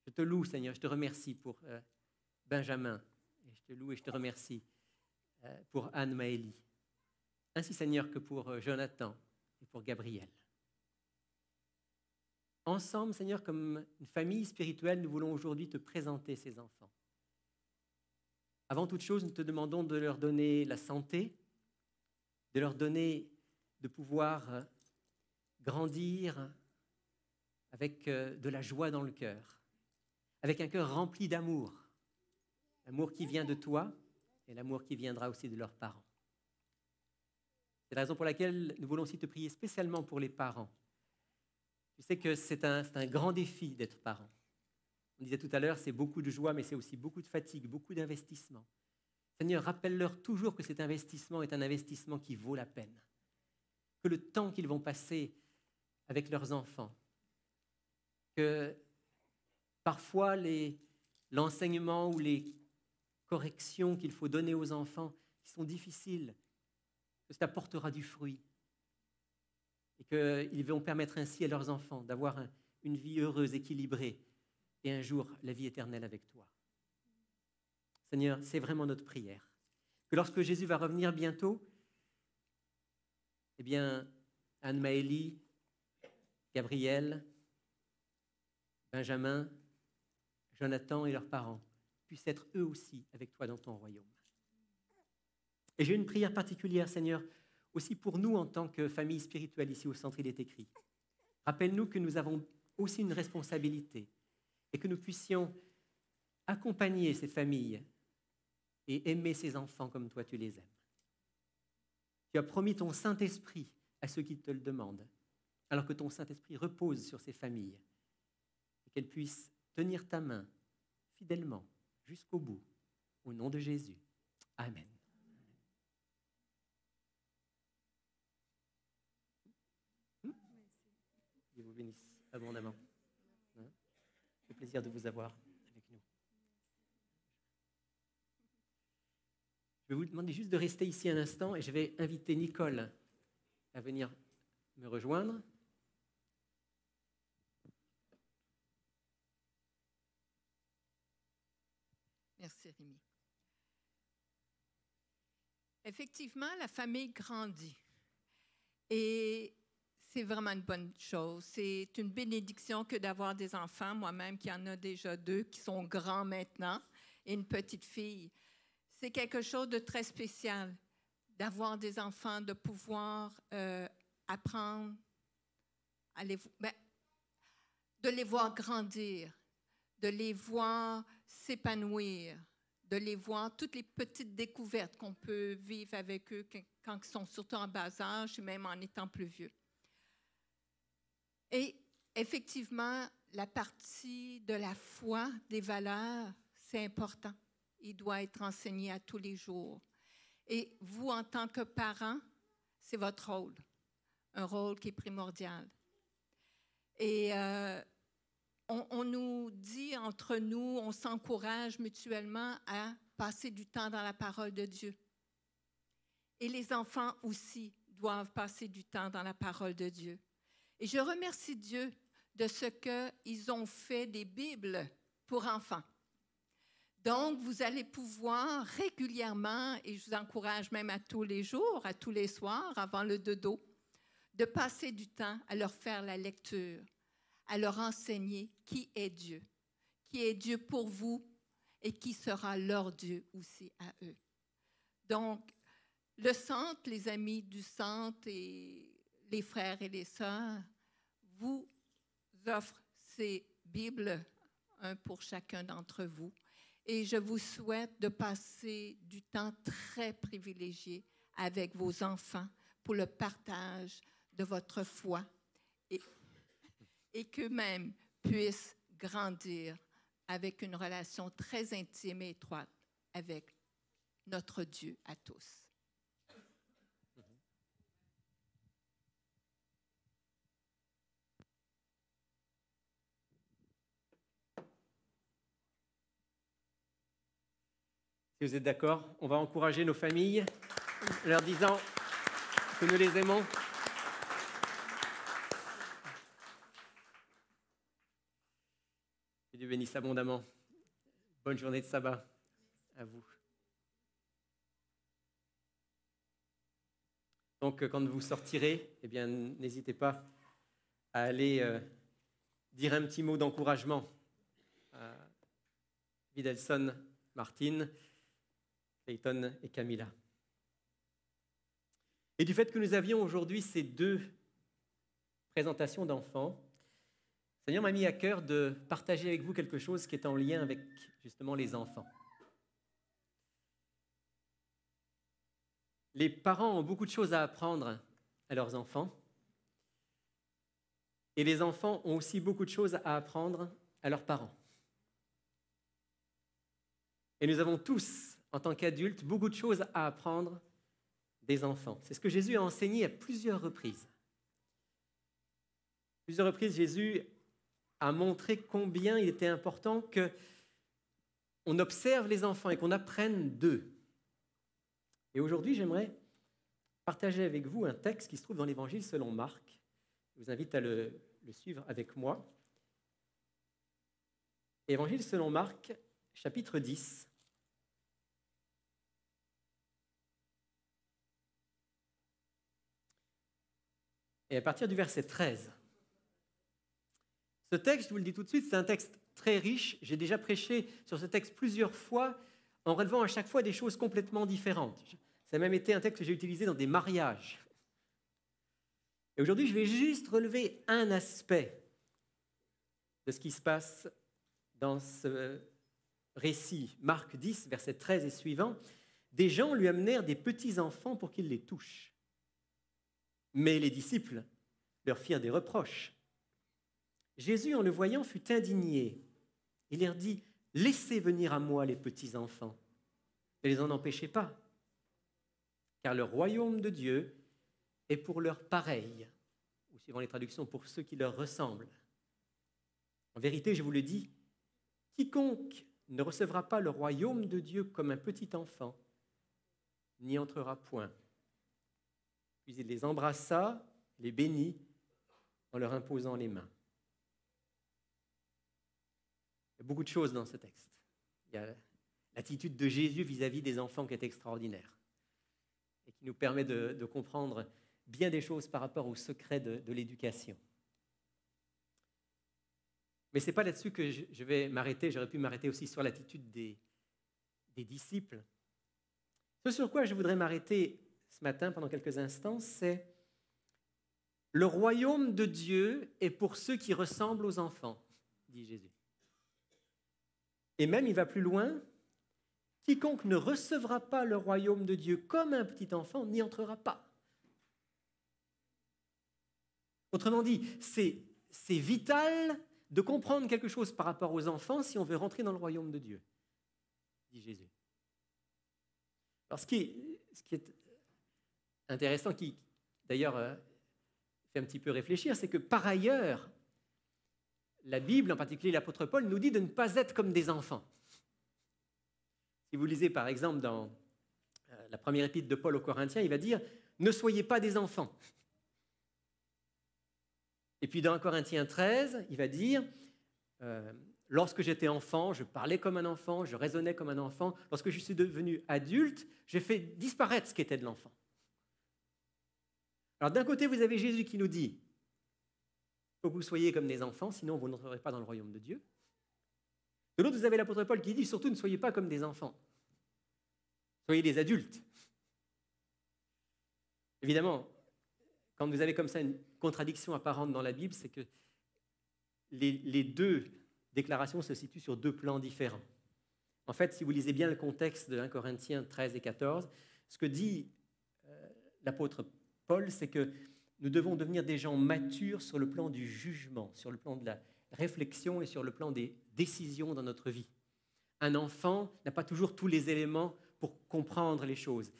Je te loue, Seigneur, je te remercie pour Benjamin, et je te loue et je te remercie pour Anne-Maëlie, ainsi, Seigneur, que pour Jonathan et pour Gabriel. Ensemble, Seigneur, comme une famille spirituelle, nous voulons aujourd'hui te présenter ces enfants. Avant toute chose, nous te demandons de leur donner la santé, de leur donner de pouvoir grandir avec de la joie dans le cœur, avec un cœur rempli d'amour, l'amour qui vient de toi et l'amour qui viendra aussi de leurs parents. C'est la raison pour laquelle nous voulons aussi te prier spécialement pour les parents. Tu sais que c'est un grand défi d'être parent. On disait tout à l'heure, c'est beaucoup de joie, mais c'est aussi beaucoup de fatigue, beaucoup d'investissement. Seigneur, rappelle-leur toujours que cet investissement est un investissement qui vaut la peine, que le temps qu'ils vont passer avec leurs enfants, que parfois l'enseignement ou les corrections qu'il faut donner aux enfants qui sont difficiles, que cela portera du fruit et qu'ils vont permettre ainsi à leurs enfants d'avoir une vie heureuse, équilibrée et un jour la vie éternelle avec toi. Seigneur, c'est vraiment notre prière. Que lorsque Jésus va revenir bientôt, eh bien, Anne-Maëlie, Gabriel, Benjamin, Jonathan et leurs parents puissent être eux aussi avec toi dans ton royaume. Et j'ai une prière particulière, Seigneur, aussi pour nous en tant que famille spirituelle ici au centre, il est écrit. Rappelle-nous que nous avons aussi une responsabilité et que nous puissions accompagner ces familles et aimer ces enfants comme toi tu les aimes. Tu as promis ton Saint-Esprit à ceux qui te le demandent, alors que ton Saint-Esprit repose sur ces familles et qu'elles puissent tenir ta main fidèlement jusqu'au bout, au nom de Jésus. Amen. Dieu vous bénisse abondamment. C'est un plaisir de vous avoir avec nous. Je vais vous demander juste de rester ici un instant et je vais inviter Nicole à venir me rejoindre. Merci, Rémi. Effectivement, la famille grandit. Et c'est vraiment une bonne chose. C'est une bénédiction que d'avoir des enfants, moi-même qui en a déjà 2, qui sont grands maintenant, et une petite fille. C'est quelque chose de très spécial d'avoir des enfants, de pouvoir apprendre à de les voir grandir, de les voir s'épanouir, de les voir toutes les petites découvertes qu'on peut vivre avec eux quand ils sont surtout en bas âge et même en étant plus vieux. Et effectivement, la partie de la foi, des valeurs, c'est important. Il doit être enseigné à tous les jours. Et vous, en tant que parents, c'est votre rôle, un rôle qui est primordial. Et on nous dit entre nous, on s'encourage mutuellement à passer du temps dans la parole de Dieu. Et les enfants aussi doivent passer du temps dans la parole de Dieu. Et je remercie Dieu de ce qu'ils ont fait des Bibles pour enfants. Donc, vous allez pouvoir régulièrement, et je vous encourage même à tous les jours, à tous les soirs, avant le dodo, de passer du temps à leur faire la lecture, à leur enseigner qui est Dieu pour vous et qui sera leur Dieu aussi à eux. Donc, le centre, les amis du centre et les frères et les sœurs vous offrent ces Bibles, un pour chacun d'entre vous. Et je vous souhaite de passer du temps très privilégié avec vos enfants pour le partage de votre foi et qu'eux-mêmes puissent grandir avec une relation très intime et étroite avec notre Dieu à tous. Si vous êtes d'accord, on va encourager nos familles en leur disant que nous les aimons. Que Dieu bénisse abondamment. Bonne journée de sabbat à vous. Donc, quand vous sortirez, eh bien, n'hésitez pas à aller dire un petit mot d'encouragement à Videlson, Martine, Clayton et Camilla. Et du fait que nous avions aujourd'hui ces 2 présentations d'enfants, le Seigneur m'a mis à cœur de partager avec vous quelque chose qui est en lien avec justement les enfants. Les parents ont beaucoup de choses à apprendre à leurs enfants et les enfants ont aussi beaucoup de choses à apprendre à leurs parents. Et nous avons tous en tant qu'adulte, beaucoup de choses à apprendre des enfants. C'est ce que Jésus a enseigné à plusieurs reprises. Plusieurs reprises, Jésus a montré combien il était important qu'on observe les enfants et qu'on apprenne d'eux. Et aujourd'hui, j'aimerais partager avec vous un texte qui se trouve dans l'Évangile selon Marc. Je vous invite à le suivre avec moi. Évangile selon Marc, chapitre 10. Et à partir du verset 13. Ce texte, je vous le dis tout de suite, c'est un texte très riche. J'ai déjà prêché sur ce texte plusieurs fois, en relevant à chaque fois des choses complètement différentes. Ça a même été un texte que j'ai utilisé dans des mariages. Et aujourd'hui, je vais juste relever un aspect de ce qui se passe dans ce récit. Marc 10, verset 13 et suivant. Des gens lui amenèrent des petits-enfants pour qu'il les touche. Mais les disciples leur firent des reproches. Jésus, en le voyant, fut indigné. Il leur dit, « Laissez venir à moi les petits-enfants. Ne les en empêchez pas, car le royaume de Dieu est pour leurs pareils, ou suivant les traductions, pour ceux qui leur ressemblent. En vérité, je vous le dis, quiconque ne recevra pas le royaume de Dieu comme un petit enfant n'y entrera point. » Puis il les embrassa, les bénit, en leur imposant les mains. Il y a beaucoup de choses dans ce texte. Il y a l'attitude de Jésus vis-à-vis des enfants qui est extraordinaire et qui nous permet de comprendre bien des choses par rapport au secret de l'éducation. Mais ce n'est pas là-dessus que je vais m'arrêter. J'aurais pu m'arrêter aussi sur l'attitude des disciples. Ce sur quoi je voudrais m'arrêter ce matin pendant quelques instants, c'est le royaume de Dieu est pour ceux qui ressemblent aux enfants, dit Jésus. Et même, il va plus loin, quiconque ne recevra pas le royaume de Dieu comme un petit enfant n'y entrera pas. Autrement dit, c'est vital de comprendre quelque chose par rapport aux enfants si on veut rentrer dans le royaume de Dieu, dit Jésus. Alors, ce qui est intéressant, qui d'ailleurs fait un petit peu réfléchir, c'est que par ailleurs, la Bible, en particulier l'apôtre Paul, nous dit de ne pas être comme des enfants. Si vous lisez par exemple dans la première épître de Paul aux Corinthiens, il va dire « Ne soyez pas des enfants ». Et puis dans 1 Corinthiens 13, il va dire « Lorsque j'étais enfant, je parlais comme un enfant, je raisonnais comme un enfant. Lorsque je suis devenu adulte, j'ai fait disparaître ce qu'était de l'enfant. » Alors d'un côté, vous avez Jésus qui nous dit « Il faut que vous soyez comme des enfants, sinon vous n'entrerez pas dans le royaume de Dieu. » De l'autre, vous avez l'apôtre Paul qui dit « Surtout, ne soyez pas comme des enfants. Soyez des adultes. » Évidemment, quand vous avez comme ça une contradiction apparente dans la Bible, c'est que les deux déclarations se situent sur deux plans différents. En fait, si vous lisez bien le contexte de 1 Corinthiens 13 et 14, ce que dit l'apôtre Paul, c'est que nous devons devenir des gens matures sur le plan du jugement, sur le plan de la réflexion et sur le plan des décisions dans notre vie. Un enfant n'a pas toujours tous les éléments pour comprendre les choses.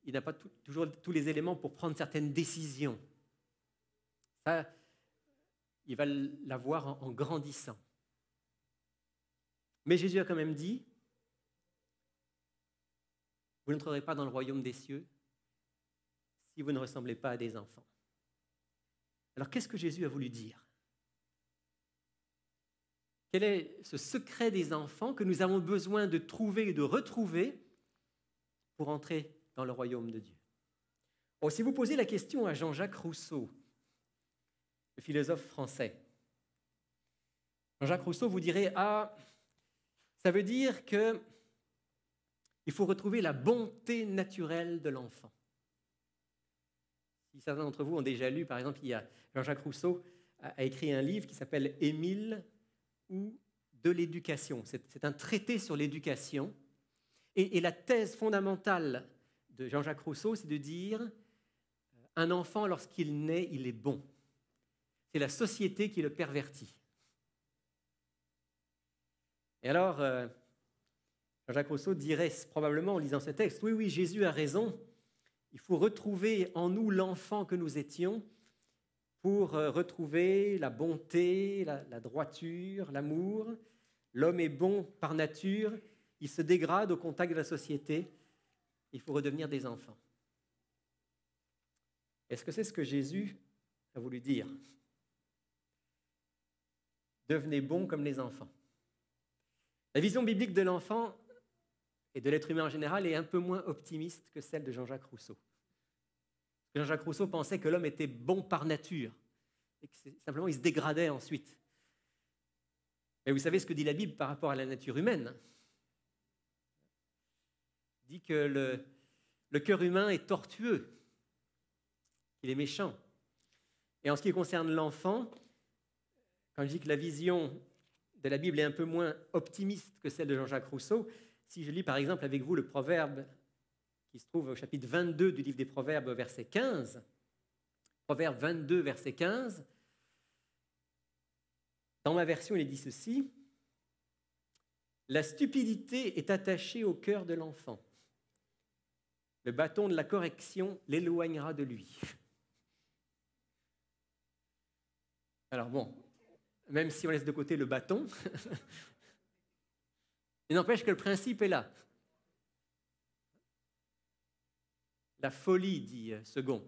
Il n'a pas toujours tous les éléments pour prendre certaines décisions. Ça, il va l'avoir en grandissant. Mais Jésus a quand même dit, vous n'entrerez pas dans le royaume des cieux si vous ne ressemblez pas à des enfants. Alors, qu'est-ce que Jésus a voulu dire? Quel est ce secret des enfants que nous avons besoin de trouver et de retrouver pour entrer dans le royaume de Dieu? Bon, si vous posez la question à Jean-Jacques Rousseau, le philosophe français, Jean-Jacques Rousseau vous dirait « Ah, ça veut dire qu'il faut retrouver la bonté naturelle de l'enfant. » Si certains d'entre vous ont déjà lu, par exemple, il y a Jean-Jacques Rousseau a écrit un livre qui s'appelle « Émile ou de l'éducation ». C'est un traité sur l'éducation. Et la thèse fondamentale de Jean-Jacques Rousseau, c'est de dire « Un enfant, lorsqu'il naît, il est bon. C'est la société qui le pervertit. » Et alors, Jean-Jacques Rousseau dirait probablement en lisant ce texte, oui, Jésus a raison, il faut retrouver en nous l'enfant que nous étions pour retrouver la bonté, la droiture, l'amour. L'homme est bon par nature, il se dégrade au contact de la société, il faut redevenir des enfants. Est-ce que c'est ce que Jésus a voulu dire? Devenez bons comme les enfants. La vision biblique de l'enfant et de l'être humain en général est un peu moins optimiste que celle de Jean-Jacques Rousseau. Jean-Jacques Rousseau pensait que l'homme était bon par nature et que simplement il se dégradait ensuite. Mais vous savez ce que dit la Bible par rapport à la nature humaine? Il dit que le cœur humain est tortueux, qu'il est méchant. Et en ce qui concerne l'enfant, quand je dis que la vision de la Bible est un peu moins optimiste que celle de Jean-Jacques Rousseau, si je lis par exemple avec vous le proverbe qui se trouve au chapitre 22 du livre des Proverbes, verset 15, Proverbe 22, verset 15, dans ma version, il est dit ceci: la stupidité est attachée au cœur de l'enfant. Le bâton de la correction l'éloignera de lui. Alors bon, même si on laisse de côté le bâton, il n'empêche que le principe est là. La folie, dit Second,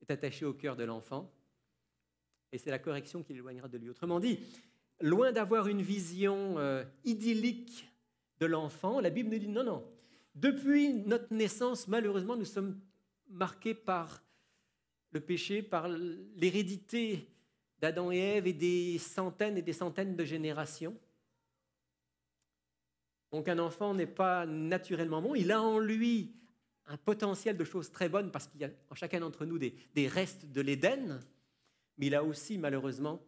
est attachée au cœur de l'enfant et c'est la correction qui l'éloignera de lui. Autrement dit, loin d'avoir une vision idyllique de l'enfant, la Bible nous dit non. Depuis notre naissance, malheureusement, nous sommes marqués par le péché, par l'hérédité d'Adam et Ève et des centaines de générations. Donc un enfant n'est pas naturellement bon, il a en lui un potentiel de choses très bonnes parce qu'il y a en chacun d'entre nous des restes de l'Éden, mais il a aussi malheureusement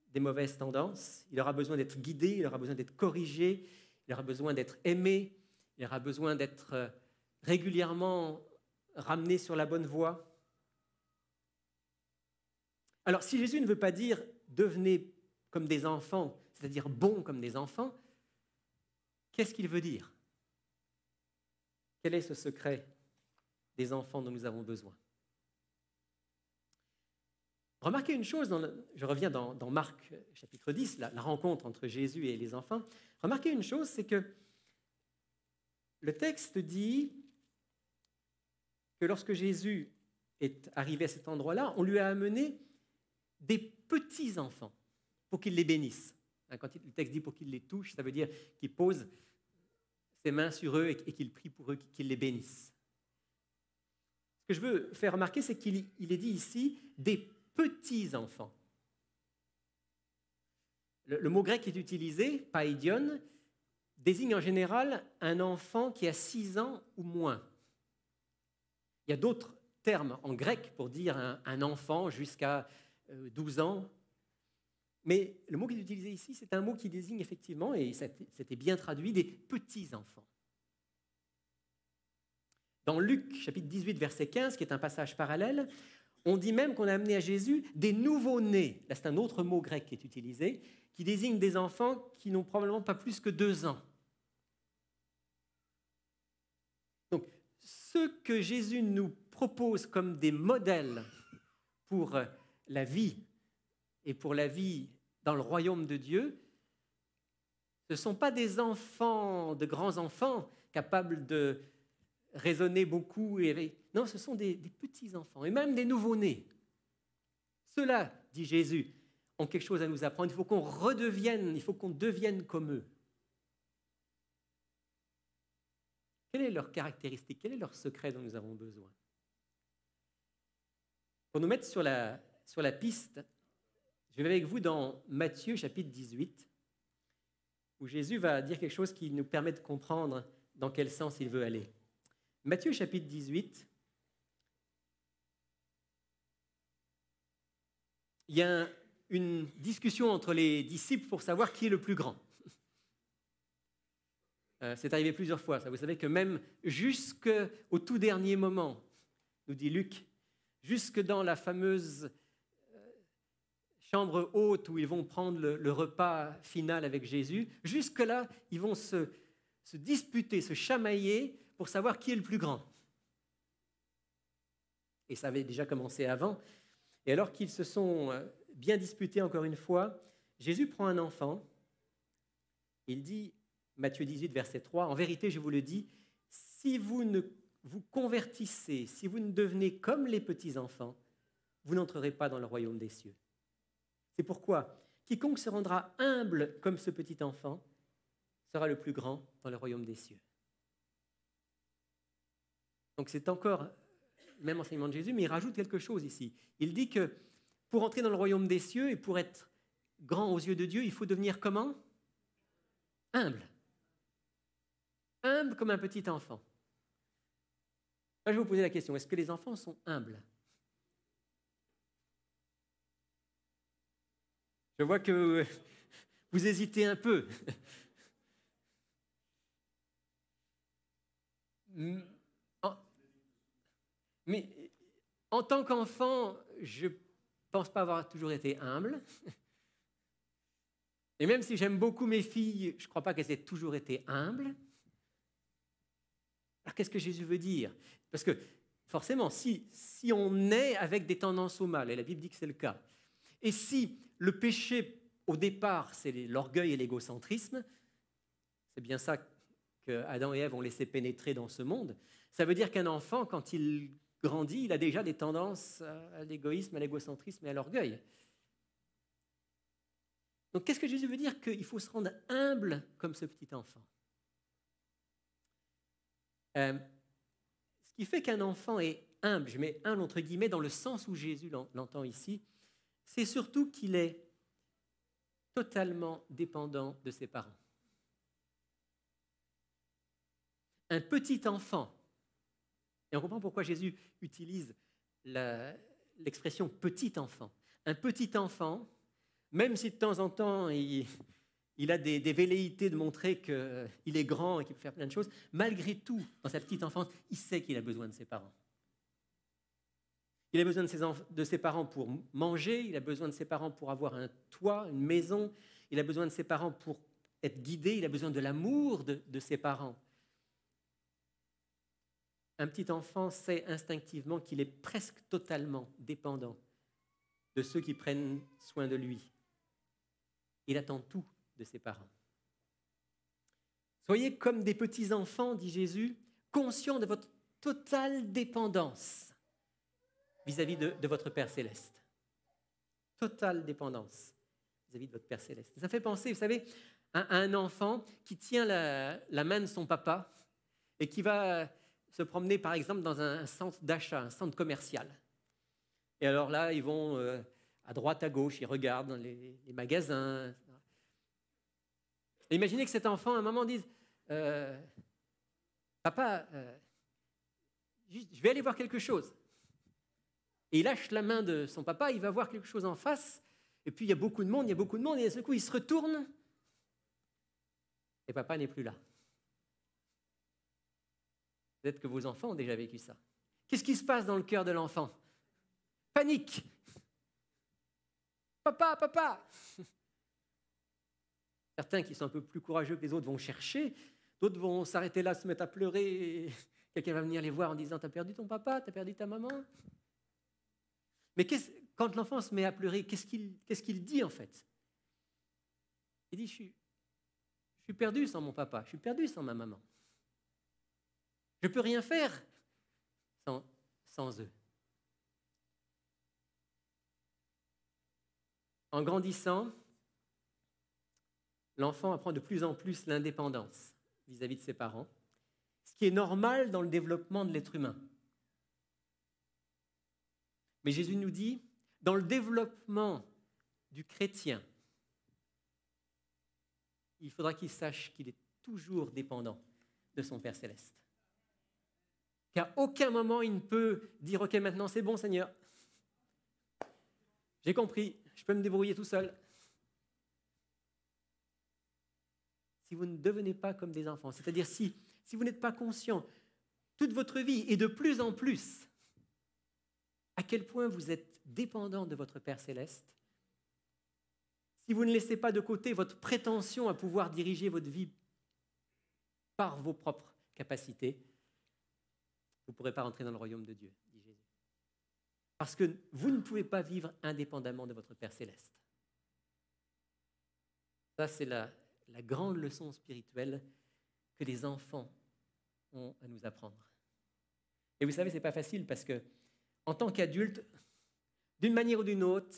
des mauvaises tendances. Il aura besoin d'être guidé, il aura besoin d'être corrigé, il aura besoin d'être aimé, il aura besoin d'être régulièrement ramené sur la bonne voie. Alors, si Jésus ne veut pas dire « devenez comme des enfants », c'est-à-dire bons comme des enfants, qu'est-ce qu'il veut dire? Quel est ce secret des enfants dont nous avons besoin? Remarquez une chose, je reviens dans Marc chapitre 10, la rencontre entre Jésus et les enfants. Remarquez une chose, c'est que le texte dit que lorsque Jésus est arrivé à cet endroit-là, on lui a amené des petits-enfants pour qu'il les bénisse. Quand le texte dit pour qu'il les touche, ça veut dire qu'il pose ses mains sur eux et qu'il prie pour eux, qu'il les bénisse. Ce que je veux faire remarquer, c'est qu'il est dit ici des petits-enfants. Le mot grec qui est utilisé, païdion, désigne en général un enfant qui a 6 ans ou moins. Il y a d'autres termes en grec pour dire un enfant jusqu'à 12 ans. Mais le mot qui est utilisé ici, c'est un mot qui désigne effectivement, et c'était bien traduit, des petits-enfants. Dans Luc, chapitre 18, verset 15, qui est un passage parallèle, on dit même qu'on a amené à Jésus des nouveau-nés. Là, c'est un autre mot grec qui est utilisé, qui désigne des enfants qui n'ont probablement pas plus que 2 ans. Donc, ce que Jésus nous propose comme des modèles pour la vie et pour la vie dans le royaume de Dieu, ce ne sont pas des enfants, de grands enfants capables de raisonner beaucoup. Non, ce sont des petits-enfants et même des nouveau-nés. Ceux-là, dit Jésus, ont quelque chose à nous apprendre. Il faut qu'on redevienne, il faut qu'on devienne comme eux. Quelle est leur caractéristique? Quel est leur secret dont nous avons besoin? Pour nous mettre sur la piste, je vais avec vous dans Matthieu chapitre 18, où Jésus va dire quelque chose qui nous permet de comprendre dans quel sens il veut aller. Matthieu chapitre 18, il y a une discussion entre les disciples pour savoir qui est le plus grand. C'est arrivé plusieurs fois, ça. Vous savez que même jusqu'au tout dernier moment, nous dit Luc, jusque dans la fameuse chambre haute où ils vont prendre le repas final avec Jésus, jusque-là, ils vont se se disputer, se chamailler pour savoir qui est le plus grand. Et ça avait déjà commencé avant. Et alors qu'ils se sont bien disputés encore une fois, Jésus prend un enfant. Il dit, Matthieu 18, verset 3, « En vérité, je vous le dis, si vous ne vous convertissez, si vous ne devenez comme les petits-enfants, vous n'entrerez pas dans le royaume des cieux. C'est pourquoi quiconque se rendra humble comme ce petit enfant sera le plus grand dans le royaume des cieux. » Donc c'est encore le même enseignement de Jésus, mais il rajoute quelque chose ici. Il dit que pour entrer dans le royaume des cieux et pour être grand aux yeux de Dieu, il faut devenir comment? Humble. Humble comme un petit enfant. Là, je vais vous poser la question, est-ce que les enfants sont humbles? Je vois que vous hésitez un peu. Mais en tant qu'enfant, je ne pense pas avoir toujours été humble. Et même si j'aime beaucoup mes filles, je ne crois pas qu'elles aient toujours été humbles. Alors qu'est-ce que Jésus veut dire? Parce que forcément, si on naît avec des tendances au mal, et la Bible dit que c'est le cas, et si le péché, au départ, c'est l'orgueil et l'égocentrisme, c'est bien ça que Adam et Ève ont laissé pénétrer dans ce monde, ça veut dire qu'un enfant, quand il grandit, il a déjà des tendances à l'égoïsme, à l'égocentrisme et à l'orgueil. Donc, qu'est-ce que Jésus veut dire? Qu'il faut se rendre humble comme ce petit enfant. Ce qui fait qu'un enfant est humble, je mets humble entre guillemets dans le sens où Jésus l'entend ici, c'est surtout qu'il est totalement dépendant de ses parents. Un petit enfant, et on comprend pourquoi Jésus utilise l'expression petit enfant. Un petit enfant, même si de temps en temps il a des velléités de montrer qu'il est grand et qu'il peut faire plein de choses, malgré tout, dans sa petite enfance, il sait qu'il a besoin de ses parents. Il a besoin de ses parents pour manger, il a besoin de ses parents pour avoir un toit, une maison, il a besoin de ses parents pour être guidé, il a besoin de l'amour de ses parents. Un petit enfant sait instinctivement qu'il est presque totalement dépendant de ceux qui prennent soin de lui. Il attend tout de ses parents. Soyez comme des petits-enfants, dit Jésus, conscients de votre totale dépendance vis-à-vis de votre Père Céleste. Totale dépendance vis-à-vis de votre Père Céleste. Ça fait penser, vous savez, à un enfant qui tient la main de son papa et qui va se promener, par exemple, dans un centre d'achat, un centre commercial. Et alors là, ils vont à droite, à gauche, ils regardent dans les magasins. Et imaginez que cet enfant, à un moment, dise « Papa, je vais aller voir quelque chose. » Et il lâche la main de son papa, il va voir quelque chose en face, et puis il y a beaucoup de monde, et d'un seul coup, il se retourne, et papa n'est plus là. Peut-être que vos enfants ont déjà vécu ça. Qu'est-ce qui se passe dans le cœur de l'enfant? Panique. Papa, papa. Certains qui sont un peu plus courageux que les autres vont chercher, d'autres vont s'arrêter là, se mettre à pleurer, et quelqu'un va venir les voir en disant « T'as perdu ton papa, t'as perdu ta maman ?» Mais quand l'enfant se met à pleurer, qu'est-ce qu'il dit en fait? Il dit « Je suis perdu sans mon papa, je suis perdu sans ma maman. Je ne peux rien faire sans eux. » En grandissant, l'enfant apprend de plus en plus l'indépendance vis-à-vis de ses parents, ce qui est normal dans le développement de l'être humain. Mais Jésus nous dit, dans le développement du chrétien, il faudra qu'il sache qu'il est toujours dépendant de son Père Céleste. Qu'à aucun moment il ne peut dire « Ok, maintenant c'est bon Seigneur, j'ai compris, je peux me débrouiller tout seul. » Si vous ne devenez pas comme des enfants, c'est-à-dire si vous n'êtes pas conscient toute votre vie et de plus en plus à quel point vous êtes dépendant de votre Père Céleste, si vous ne laissez pas de côté votre prétention à pouvoir diriger votre vie par vos propres capacités, vous ne pourrez pas rentrer dans le royaume de Dieu, dit Jésus. Parce que vous ne pouvez pas vivre indépendamment de votre Père céleste. Ça, c'est la grande leçon spirituelle que les enfants ont à nous apprendre. Et vous savez, ce n'est pas facile parce que, en tant qu'adulte, d'une manière ou d'une autre,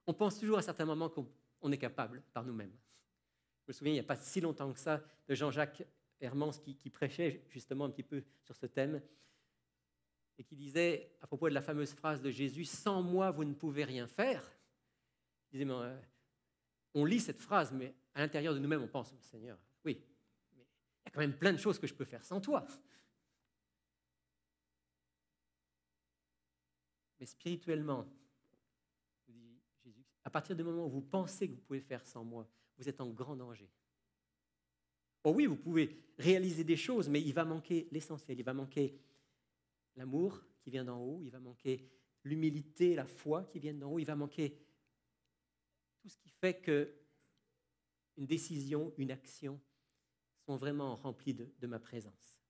on pense toujours à certains moments qu'on est capable par nous-mêmes. Je me souviens, il n'y a pas si longtemps que ça, de Jean-Jacques Hermans qui prêchait justement un petit peu sur ce thème et qui disait, à propos de la fameuse phrase de Jésus, « Sans moi, vous ne pouvez rien faire », il disait, mais, on lit cette phrase, mais à l'intérieur de nous-mêmes, on pense, « Seigneur, oui, mais il y a quand même plein de choses que je peux faire sans toi. » Mais spirituellement, dit Jésus, à partir du moment où vous pensez que vous pouvez faire sans moi, vous êtes en grand danger. Oh oui, vous pouvez réaliser des choses, mais il va manquer l'essentiel. Il va manquer l'amour qui vient d'en haut, il va manquer l'humilité, la foi qui viennent d'en haut, il va manquer tout ce qui fait qu'une décision, une action sont vraiment remplies de ma présence.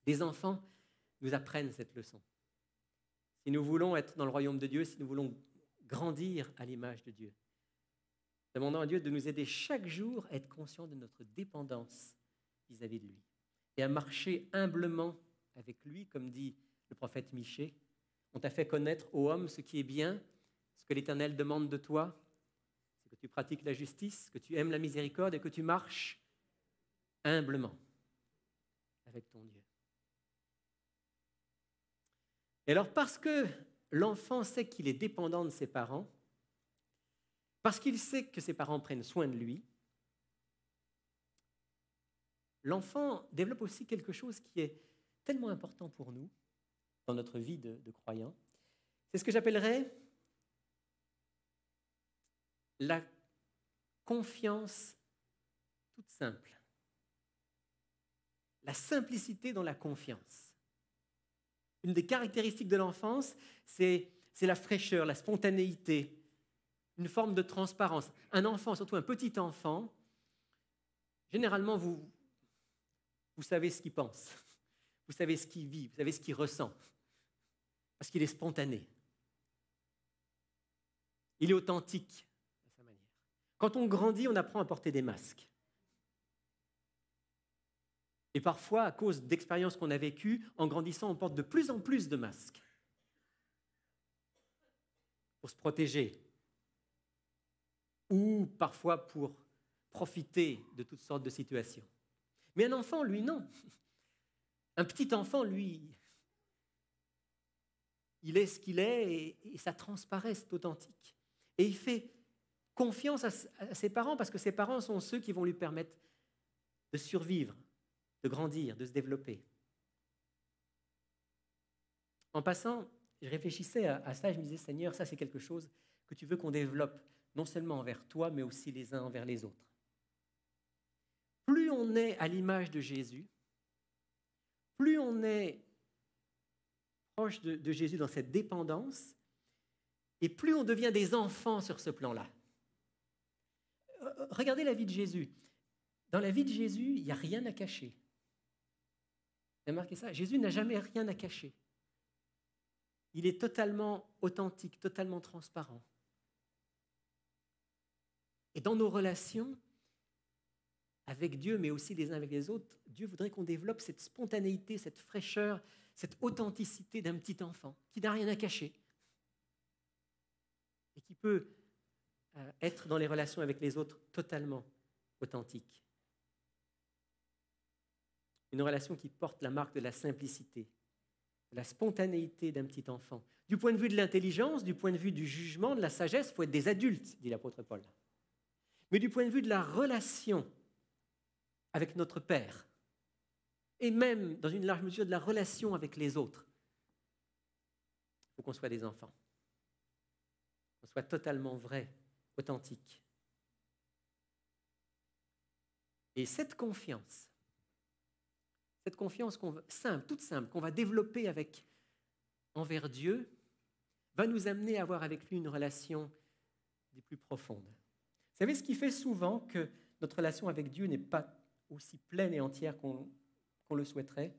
Les enfants nous apprennent cette leçon. Si nous voulons être dans le royaume de Dieu, si nous voulons grandir à l'image de Dieu, demandons à Dieu de nous aider chaque jour à être conscients de notre dépendance vis-à-vis de lui et à marcher humblement avec lui, comme dit le prophète Michée. On t'a fait connaître, ô homme, ce qui est bien, ce que l'Éternel demande de toi, c'est que tu pratiques la justice, que tu aimes la miséricorde et que tu marches humblement avec ton Dieu. Et alors, parce que l'enfant sait qu'il est dépendant de ses parents, parce qu'il sait que ses parents prennent soin de lui, l'enfant développe aussi quelque chose qui est tellement important pour nous dans notre vie de croyant. C'est ce que j'appellerais la confiance toute simple. La simplicité dans la confiance. Une des caractéristiques de l'enfance, c'est la fraîcheur, la spontanéité, une forme de transparence. Un enfant, surtout un petit enfant, généralement, vous savez ce qu'il pense, vous savez ce qu'il vit, vous savez ce qu'il ressent, parce qu'il est spontané. Il est authentique à sa manière. Quand on grandit, on apprend à porter des masques. Et parfois, à cause d'expériences qu'on a vécues, en grandissant, on porte de plus en plus de masques pour se protéger ou parfois pour profiter de toutes sortes de situations. Mais un enfant, lui, non. Un petit enfant, lui, il est ce qu'il est et ça transparaît, c'est authentique. Et il fait confiance à ses parents parce que ses parents sont ceux qui vont lui permettre de survivre, de grandir, de se développer. En passant, je réfléchissais à ça et je me disais, Seigneur, ça c'est quelque chose que tu veux qu'on développe, non seulement envers toi, mais aussi les uns envers les autres. Plus on est à l'image de Jésus, plus on est proche de Jésus dans cette dépendance, et plus on devient des enfants sur ce plan-là. Regardez la vie de Jésus. Dans la vie de Jésus, il n'y a rien à cacher. Vous avez remarqué ça? Jésus n'a jamais rien à cacher. Il est totalement authentique, totalement transparent. Et dans nos relations avec Dieu, mais aussi les uns avec les autres, Dieu voudrait qu'on développe cette spontanéité, cette fraîcheur, cette authenticité d'un petit enfant qui n'a rien à cacher et qui peut être dans les relations avec les autres totalement authentique. Une relation qui porte la marque de la simplicité, de la spontanéité d'un petit enfant. Du point de vue de l'intelligence, du point de vue du jugement, de la sagesse, il faut être des adultes, dit l'apôtre Paul. Mais du point de vue de la relation avec notre Père, et même, dans une large mesure, de la relation avec les autres, il faut qu'on soit des enfants, qu'on soit totalement vrai, authentique. Et cette confiance simple, toute simple, qu'on va développer envers Dieu, va nous amener à avoir avec lui une relation des plus profondes. Vous savez, ce qui fait souvent que notre relation avec Dieu n'est pas aussi pleine et entière qu'on le souhaiterait.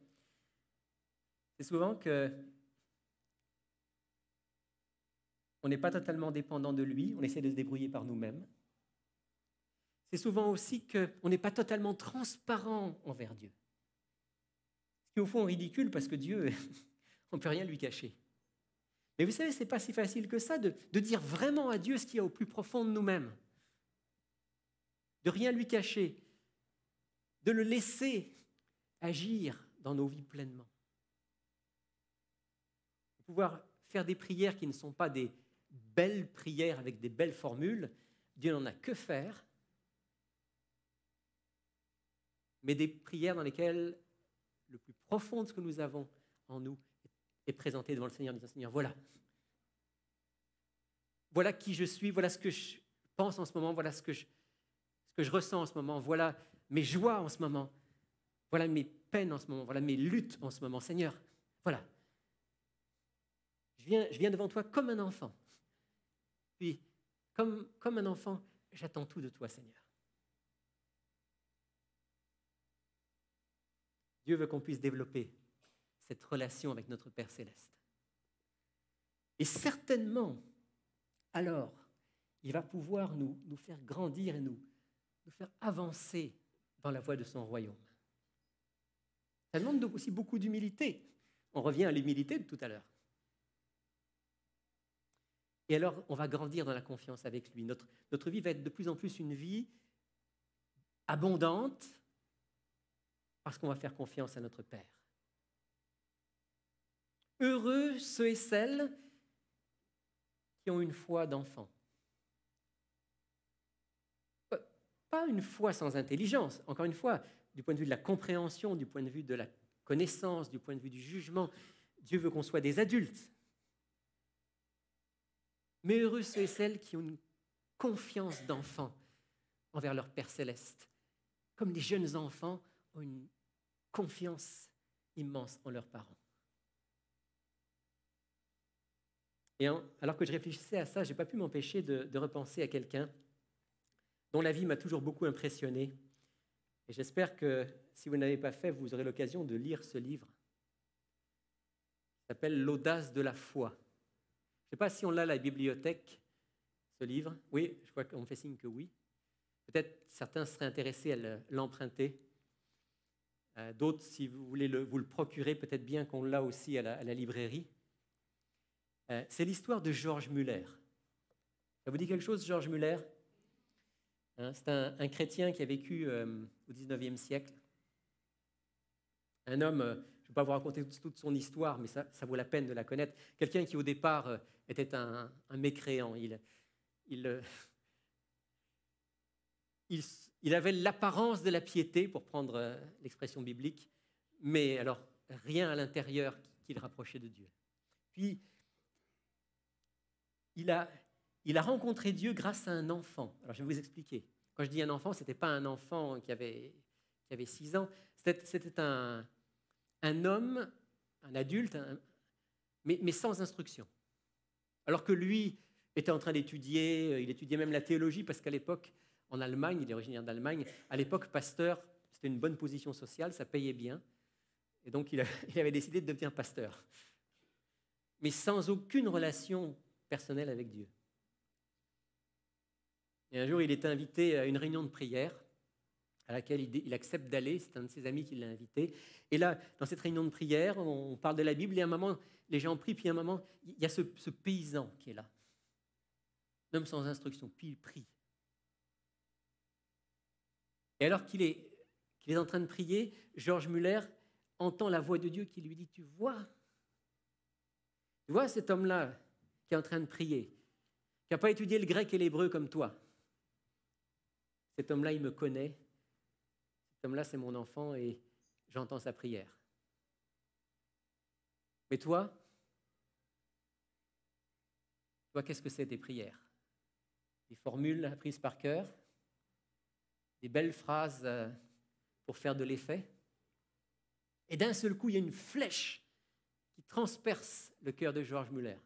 C'est souvent que on n'est pas totalement dépendant de lui, on essaie de se débrouiller par nous-mêmes. C'est souvent aussi qu'on n'est pas totalement transparent envers Dieu. Ce qui est au fond ridicule parce que Dieu, on ne peut rien lui cacher. Mais vous savez, ce n'est pas si facile que ça de dire vraiment à Dieu ce qu'il y a au plus profond de nous-mêmes. De rien lui cacher, de le laisser agir dans nos vies pleinement. De pouvoir faire des prières qui ne sont pas des belles prières avec des belles formules, Dieu n'en a que faire, mais des prières dans lesquelles le plus profond de ce que nous avons en nous est présenté devant le Seigneur, en disant « Seigneur, voilà. Voilà qui je suis, voilà ce que je pense en ce moment, voilà ce que je ressens en ce moment, voilà mes joies en ce moment, voilà mes peines en ce moment, voilà mes luttes en ce moment. Seigneur, voilà. Je viens devant toi comme un enfant. Puis, comme un enfant, j'attends tout de toi, Seigneur. » Dieu veut qu'on puisse développer cette relation avec notre Père Céleste. Et certainement, alors, il va pouvoir nous faire grandir et nous faire avancer dans la voie de son royaume. Ça demande aussi beaucoup d'humilité. On revient à l'humilité de tout à l'heure. Et alors, on va grandir dans la confiance avec lui. Notre vie va être de plus en plus une vie abondante parce qu'on va faire confiance à notre Père. Heureux ceux et celles qui ont une foi d'enfant. Pas une foi sans intelligence, encore une fois, du point de vue de la compréhension, du point de vue de la connaissance, du point de vue du jugement. Dieu veut qu'on soit des adultes. Mais heureux ceux et celles qui ont une confiance d'enfant envers leur Père Céleste, comme les jeunes enfants ont une confiance immense en leurs parents. Et alors que je réfléchissais à ça, je n'ai pas pu m'empêcher de repenser à quelqu'un dont la vie m'a toujours beaucoup impressionné. Et j'espère que si vous n'avez pas fait, vous aurez l'occasion de lire ce livre. Il s'appelle « L'audace de la foi ». Je ne sais pas si on l'a à la bibliothèque, ce livre. Oui, je crois qu'on me fait signe que oui. Peut-être certains seraient intéressés à l'emprunter. D'autres, si vous voulez vous le procurer, peut-être bien qu'on l'a aussi à la librairie. C'est l'histoire de George Muller. Ça vous dit quelque chose, George Muller? C'est un chrétien qui a vécu au XIXe siècle. Un homme, je ne vais pas vous raconter toute son histoire, mais ça vaut la peine de la connaître. Quelqu'un qui, au départ, était un mécréant. Il avait l'apparence de la piété, pour prendre l'expression biblique, mais alors rien à l'intérieur qui le rapprochait de Dieu. Puis, il a rencontré Dieu grâce à un enfant. Alors, je vais vous expliquer. Quand je dis un enfant, ce n'était pas un enfant qui avait 6 ans. C'était un homme, un adulte, mais sans instruction. Alors que lui était en train d'étudier, il étudiait même la théologie, parce qu'à l'époque, en Allemagne, il est originaire d'Allemagne, à l'époque, pasteur, c'était une bonne position sociale, ça payait bien. Et donc, il avait décidé de devenir pasteur. Mais sans aucune relation personnelle avec Dieu. Et un jour, il est invité à une réunion de prière à laquelle il accepte d'aller. C'est un de ses amis qui l'a invité. Et là, dans cette réunion de prière, on parle de la Bible et à un moment, les gens prient, puis à un moment, il y a ce paysan qui est là. Un homme sans instruction, puis il prie. Et alors qu'il est en train de prier, George Muller entend la voix de Dieu qui lui dit « Tu vois cet homme-là qui est en train de prier, qui n'a pas étudié le grec et l'hébreu comme toi. Cet homme-là, il me connaît. Cet homme-là, c'est mon enfant et j'entends sa prière. Mais toi, qu'est-ce que c'est tes prières? Des formules apprises par cœur, des belles phrases pour faire de l'effet. Et d'un seul coup, il y a une flèche qui transperce le cœur de George Muller.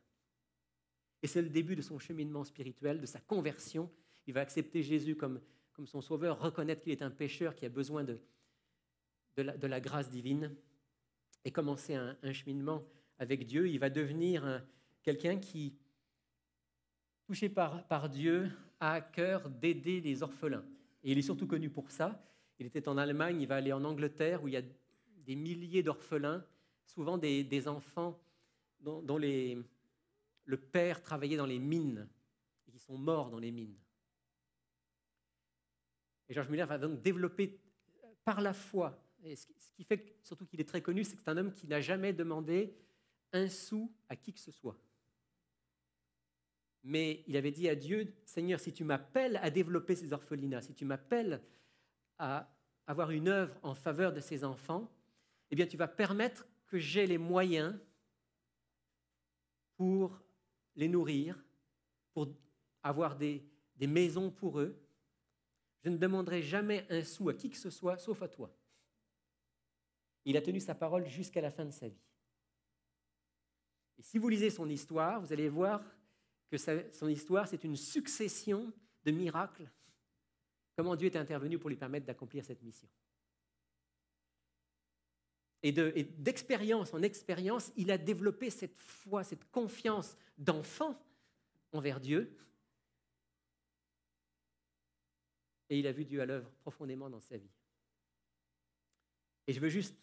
Et c'est le début de son cheminement spirituel, de sa conversion. Il va accepter Jésus comme comme son sauveur, reconnaître qu'il est un pécheur qui a besoin de la grâce divine et commencer un cheminement avec Dieu. Il va devenir quelqu'un qui, touché par Dieu, a à cœur d'aider les orphelins. Et il est surtout connu pour ça. Il était en Allemagne, il va aller en Angleterre où il y a des milliers d'orphelins, souvent des enfants dont le père travaillait dans les mines et qui sont morts dans les mines. Et George Muller va donc développer par la foi, et ce qui fait surtout qu'il est très connu, c'est que c'est un homme qui n'a jamais demandé un sou à qui que ce soit. Mais il avait dit à Dieu, Seigneur, si tu m'appelles à développer ces orphelinats, si tu m'appelles à avoir une œuvre en faveur de ces enfants, eh bien tu vas permettre que j'ai les moyens pour les nourrir, pour avoir des maisons pour eux. Je ne demanderai jamais un sou à qui que ce soit, sauf à toi. Il a tenu sa parole jusqu'à la fin de sa vie. Et si vous lisez son histoire, vous allez voir que son histoire, c'est une succession de miracles, comment Dieu est intervenu pour lui permettre d'accomplir cette mission. Et d'expérience en expérience, il a développé cette foi, cette confiance d'enfant envers Dieu. Et il a vu Dieu à l'œuvre profondément dans sa vie. Et je veux juste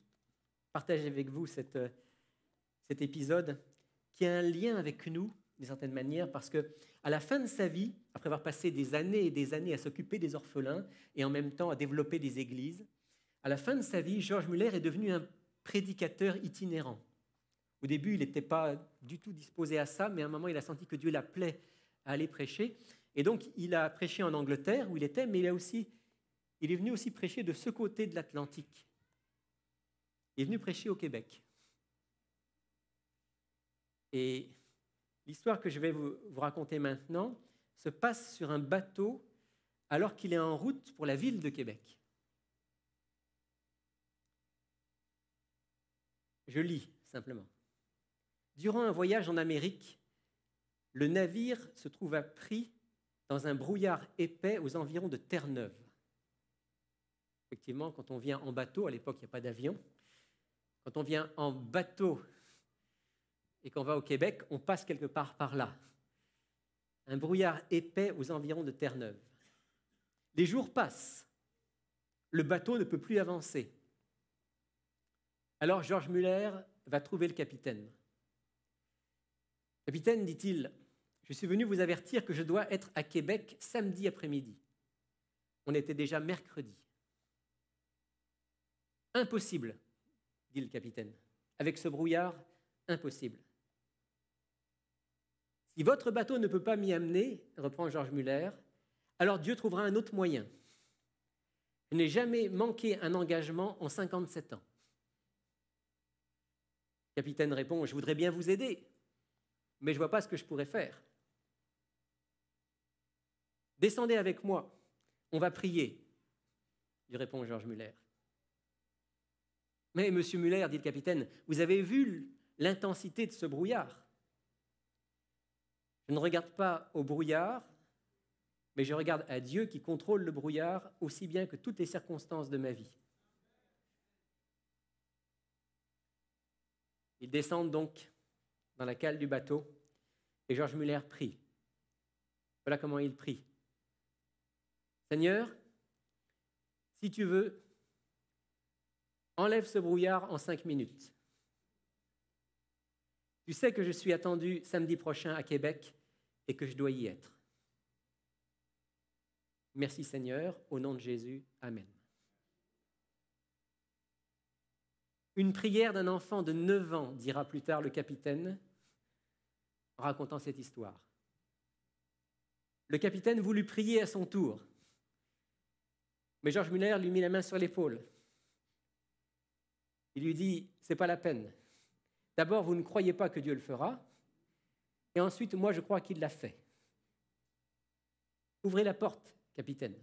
partager avec vous cet épisode qui a un lien avec nous, d'une certaine manière, parce qu'à la fin de sa vie, après avoir passé des années et des années à s'occuper des orphelins et en même temps à développer des églises, à la fin de sa vie, George Muller est devenu un prédicateur itinérant. Au début, il n'était pas du tout disposé à ça, mais à un moment, il a senti que Dieu l'appelait à aller prêcher. Et donc, il a prêché en Angleterre, où il était, mais il est venu aussi prêcher de ce côté de l'Atlantique. Il est venu prêcher au Québec. Et l'histoire que je vais vous raconter maintenant se passe sur un bateau alors qu'il est en route pour la ville de Québec. Je lis simplement. Durant un voyage en Amérique, le navire se trouva pris dans un brouillard épais aux environs de Terre-Neuve. Effectivement, quand on vient en bateau, à l'époque, il n'y a pas d'avion, quand on vient en bateau et qu'on va au Québec, on passe quelque part par là. Un brouillard épais aux environs de Terre-Neuve. Les jours passent. Le bateau ne peut plus avancer. Alors George Muller va trouver le capitaine. Capitaine, dit-il, je suis venu vous avertir que je dois être à Québec samedi après-midi. On était déjà mercredi. Impossible, dit le capitaine. Avec ce brouillard, impossible. Si votre bateau ne peut pas m'y amener, reprend George Muller, alors Dieu trouvera un autre moyen. Je n'ai jamais manqué un engagement en 57 ans. Le capitaine répond, je voudrais bien vous aider, mais je ne vois pas ce que je pourrais faire. Descendez avec moi, on va prier, lui répond George Muller. Mais monsieur Muller, dit le capitaine, vous avez vu l'intensité de ce brouillard? Je ne regarde pas au brouillard, mais je regarde à Dieu qui contrôle le brouillard aussi bien que toutes les circonstances de ma vie. Ils descendent donc dans la cale du bateau et George Muller prie. Voilà comment il prie. Seigneur, si tu veux, enlève ce brouillard en 5 minutes. Tu sais que je suis attendu samedi prochain à Québec et que je dois y être. Merci Seigneur, au nom de Jésus, Amen. Une prière d'un enfant de 9 ans, dira plus tard le capitaine, en racontant cette histoire. Le capitaine voulut prier à son tour, mais George Muller lui mit la main sur l'épaule. Il lui dit, c'est pas la peine. D'abord, vous ne croyez pas que Dieu le fera, et ensuite, moi, je crois qu'il l'a fait. Ouvrez la porte, capitaine,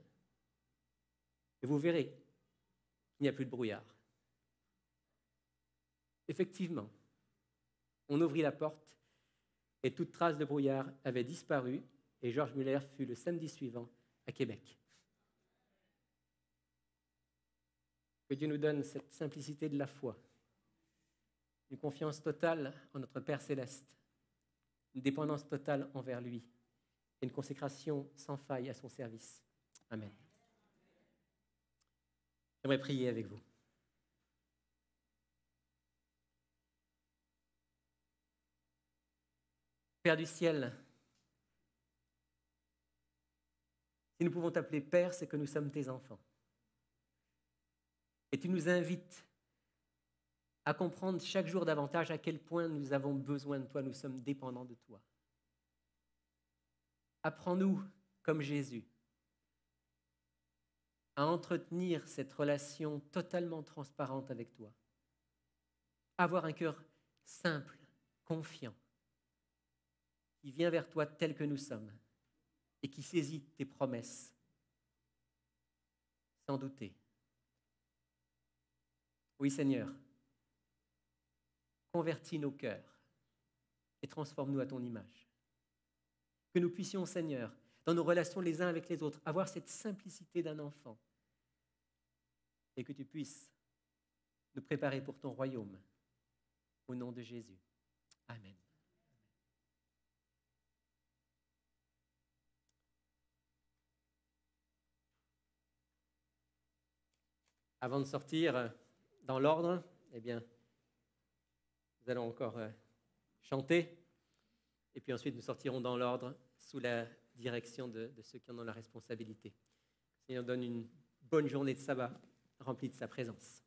et vous verrez qu'il n'y a plus de brouillard. Effectivement, on ouvrit la porte et toute trace de brouillard avait disparu et George Muller fut le samedi suivant à Québec. Que Dieu nous donne cette simplicité de la foi, une confiance totale en notre Père céleste, une dépendance totale envers lui et une consécration sans faille à son service. Amen. J'aimerais prier avec vous. Père du ciel, si nous pouvons t'appeler Père, c'est que nous sommes tes enfants. Et tu nous invites à comprendre chaque jour davantage à quel point nous avons besoin de toi, nous sommes dépendants de toi. Apprends-nous, comme Jésus, à entretenir cette relation totalement transparente avec toi. Avoir un cœur simple, confiant, qui vient vers toi tel que nous sommes et qui saisit tes promesses, sans douter. Oui, Seigneur, convertis nos cœurs et transforme-nous à ton image. Que nous puissions, Seigneur, dans nos relations les uns avec les autres, avoir cette simplicité d'un enfant et que tu puisses nous préparer pour ton royaume. Au nom de Jésus. Amen. Avant de sortir dans l'ordre, eh bien, nous allons encore chanter et puis ensuite nous sortirons dans l'ordre sous la direction de ceux qui en ont la responsabilité. Seigneur, donne une bonne journée de sabbat remplie de sa présence.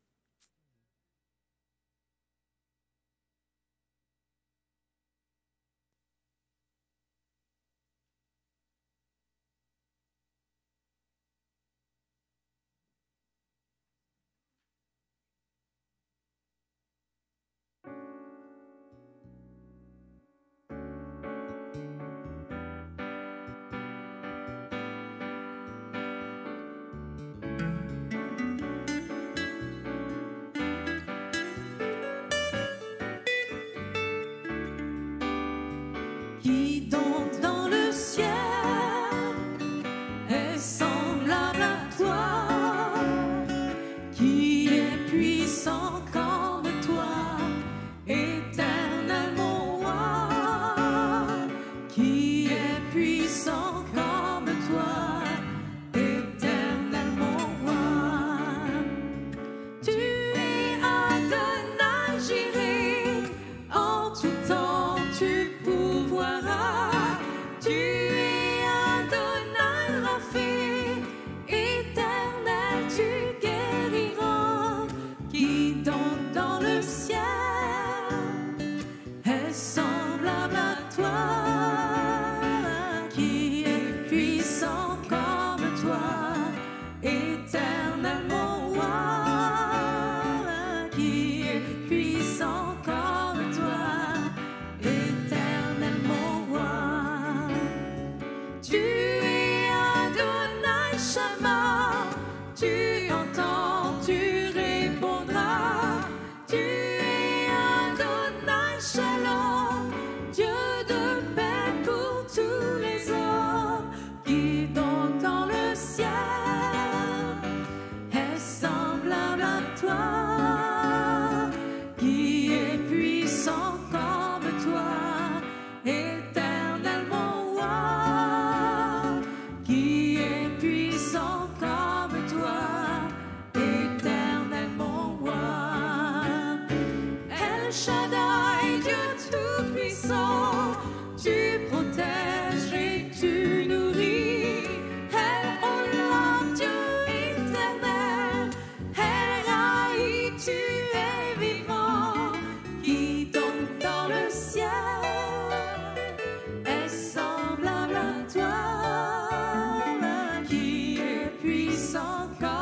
Qui donc dans le ciel est semblable à toi, qui est puissant comme toi, éternel mon roi, qui est puissant comme toi, éternel mon roi. Tu es Adonai Jireh, en tout temps tu pourvoiras. Tu es Adonai Rapha, éternel tu guériras. Qui donc dans le ciel est semblable à toi, qui est puissant comme toi, éternel mon roi, qui est puissant comme toi, éternel mon roi. Tu es Adonai Shama, tu entends, tu répondras. Tu es Adonai Shalom, Dieu de paix pour tous les hommes. Qui donc dans le ciel est semblable à toi, qui est puissant comme toi, éternel mon roi, qui est puissant comme toi, éternel mon roi. El Shaddai, Dieu tout-puissant, tu protèges et tu nourris. El Olam, Dieu éternel, El Raï, tu es vivant. Qui donc dans le ciel est semblable à toi, qui est puissant comme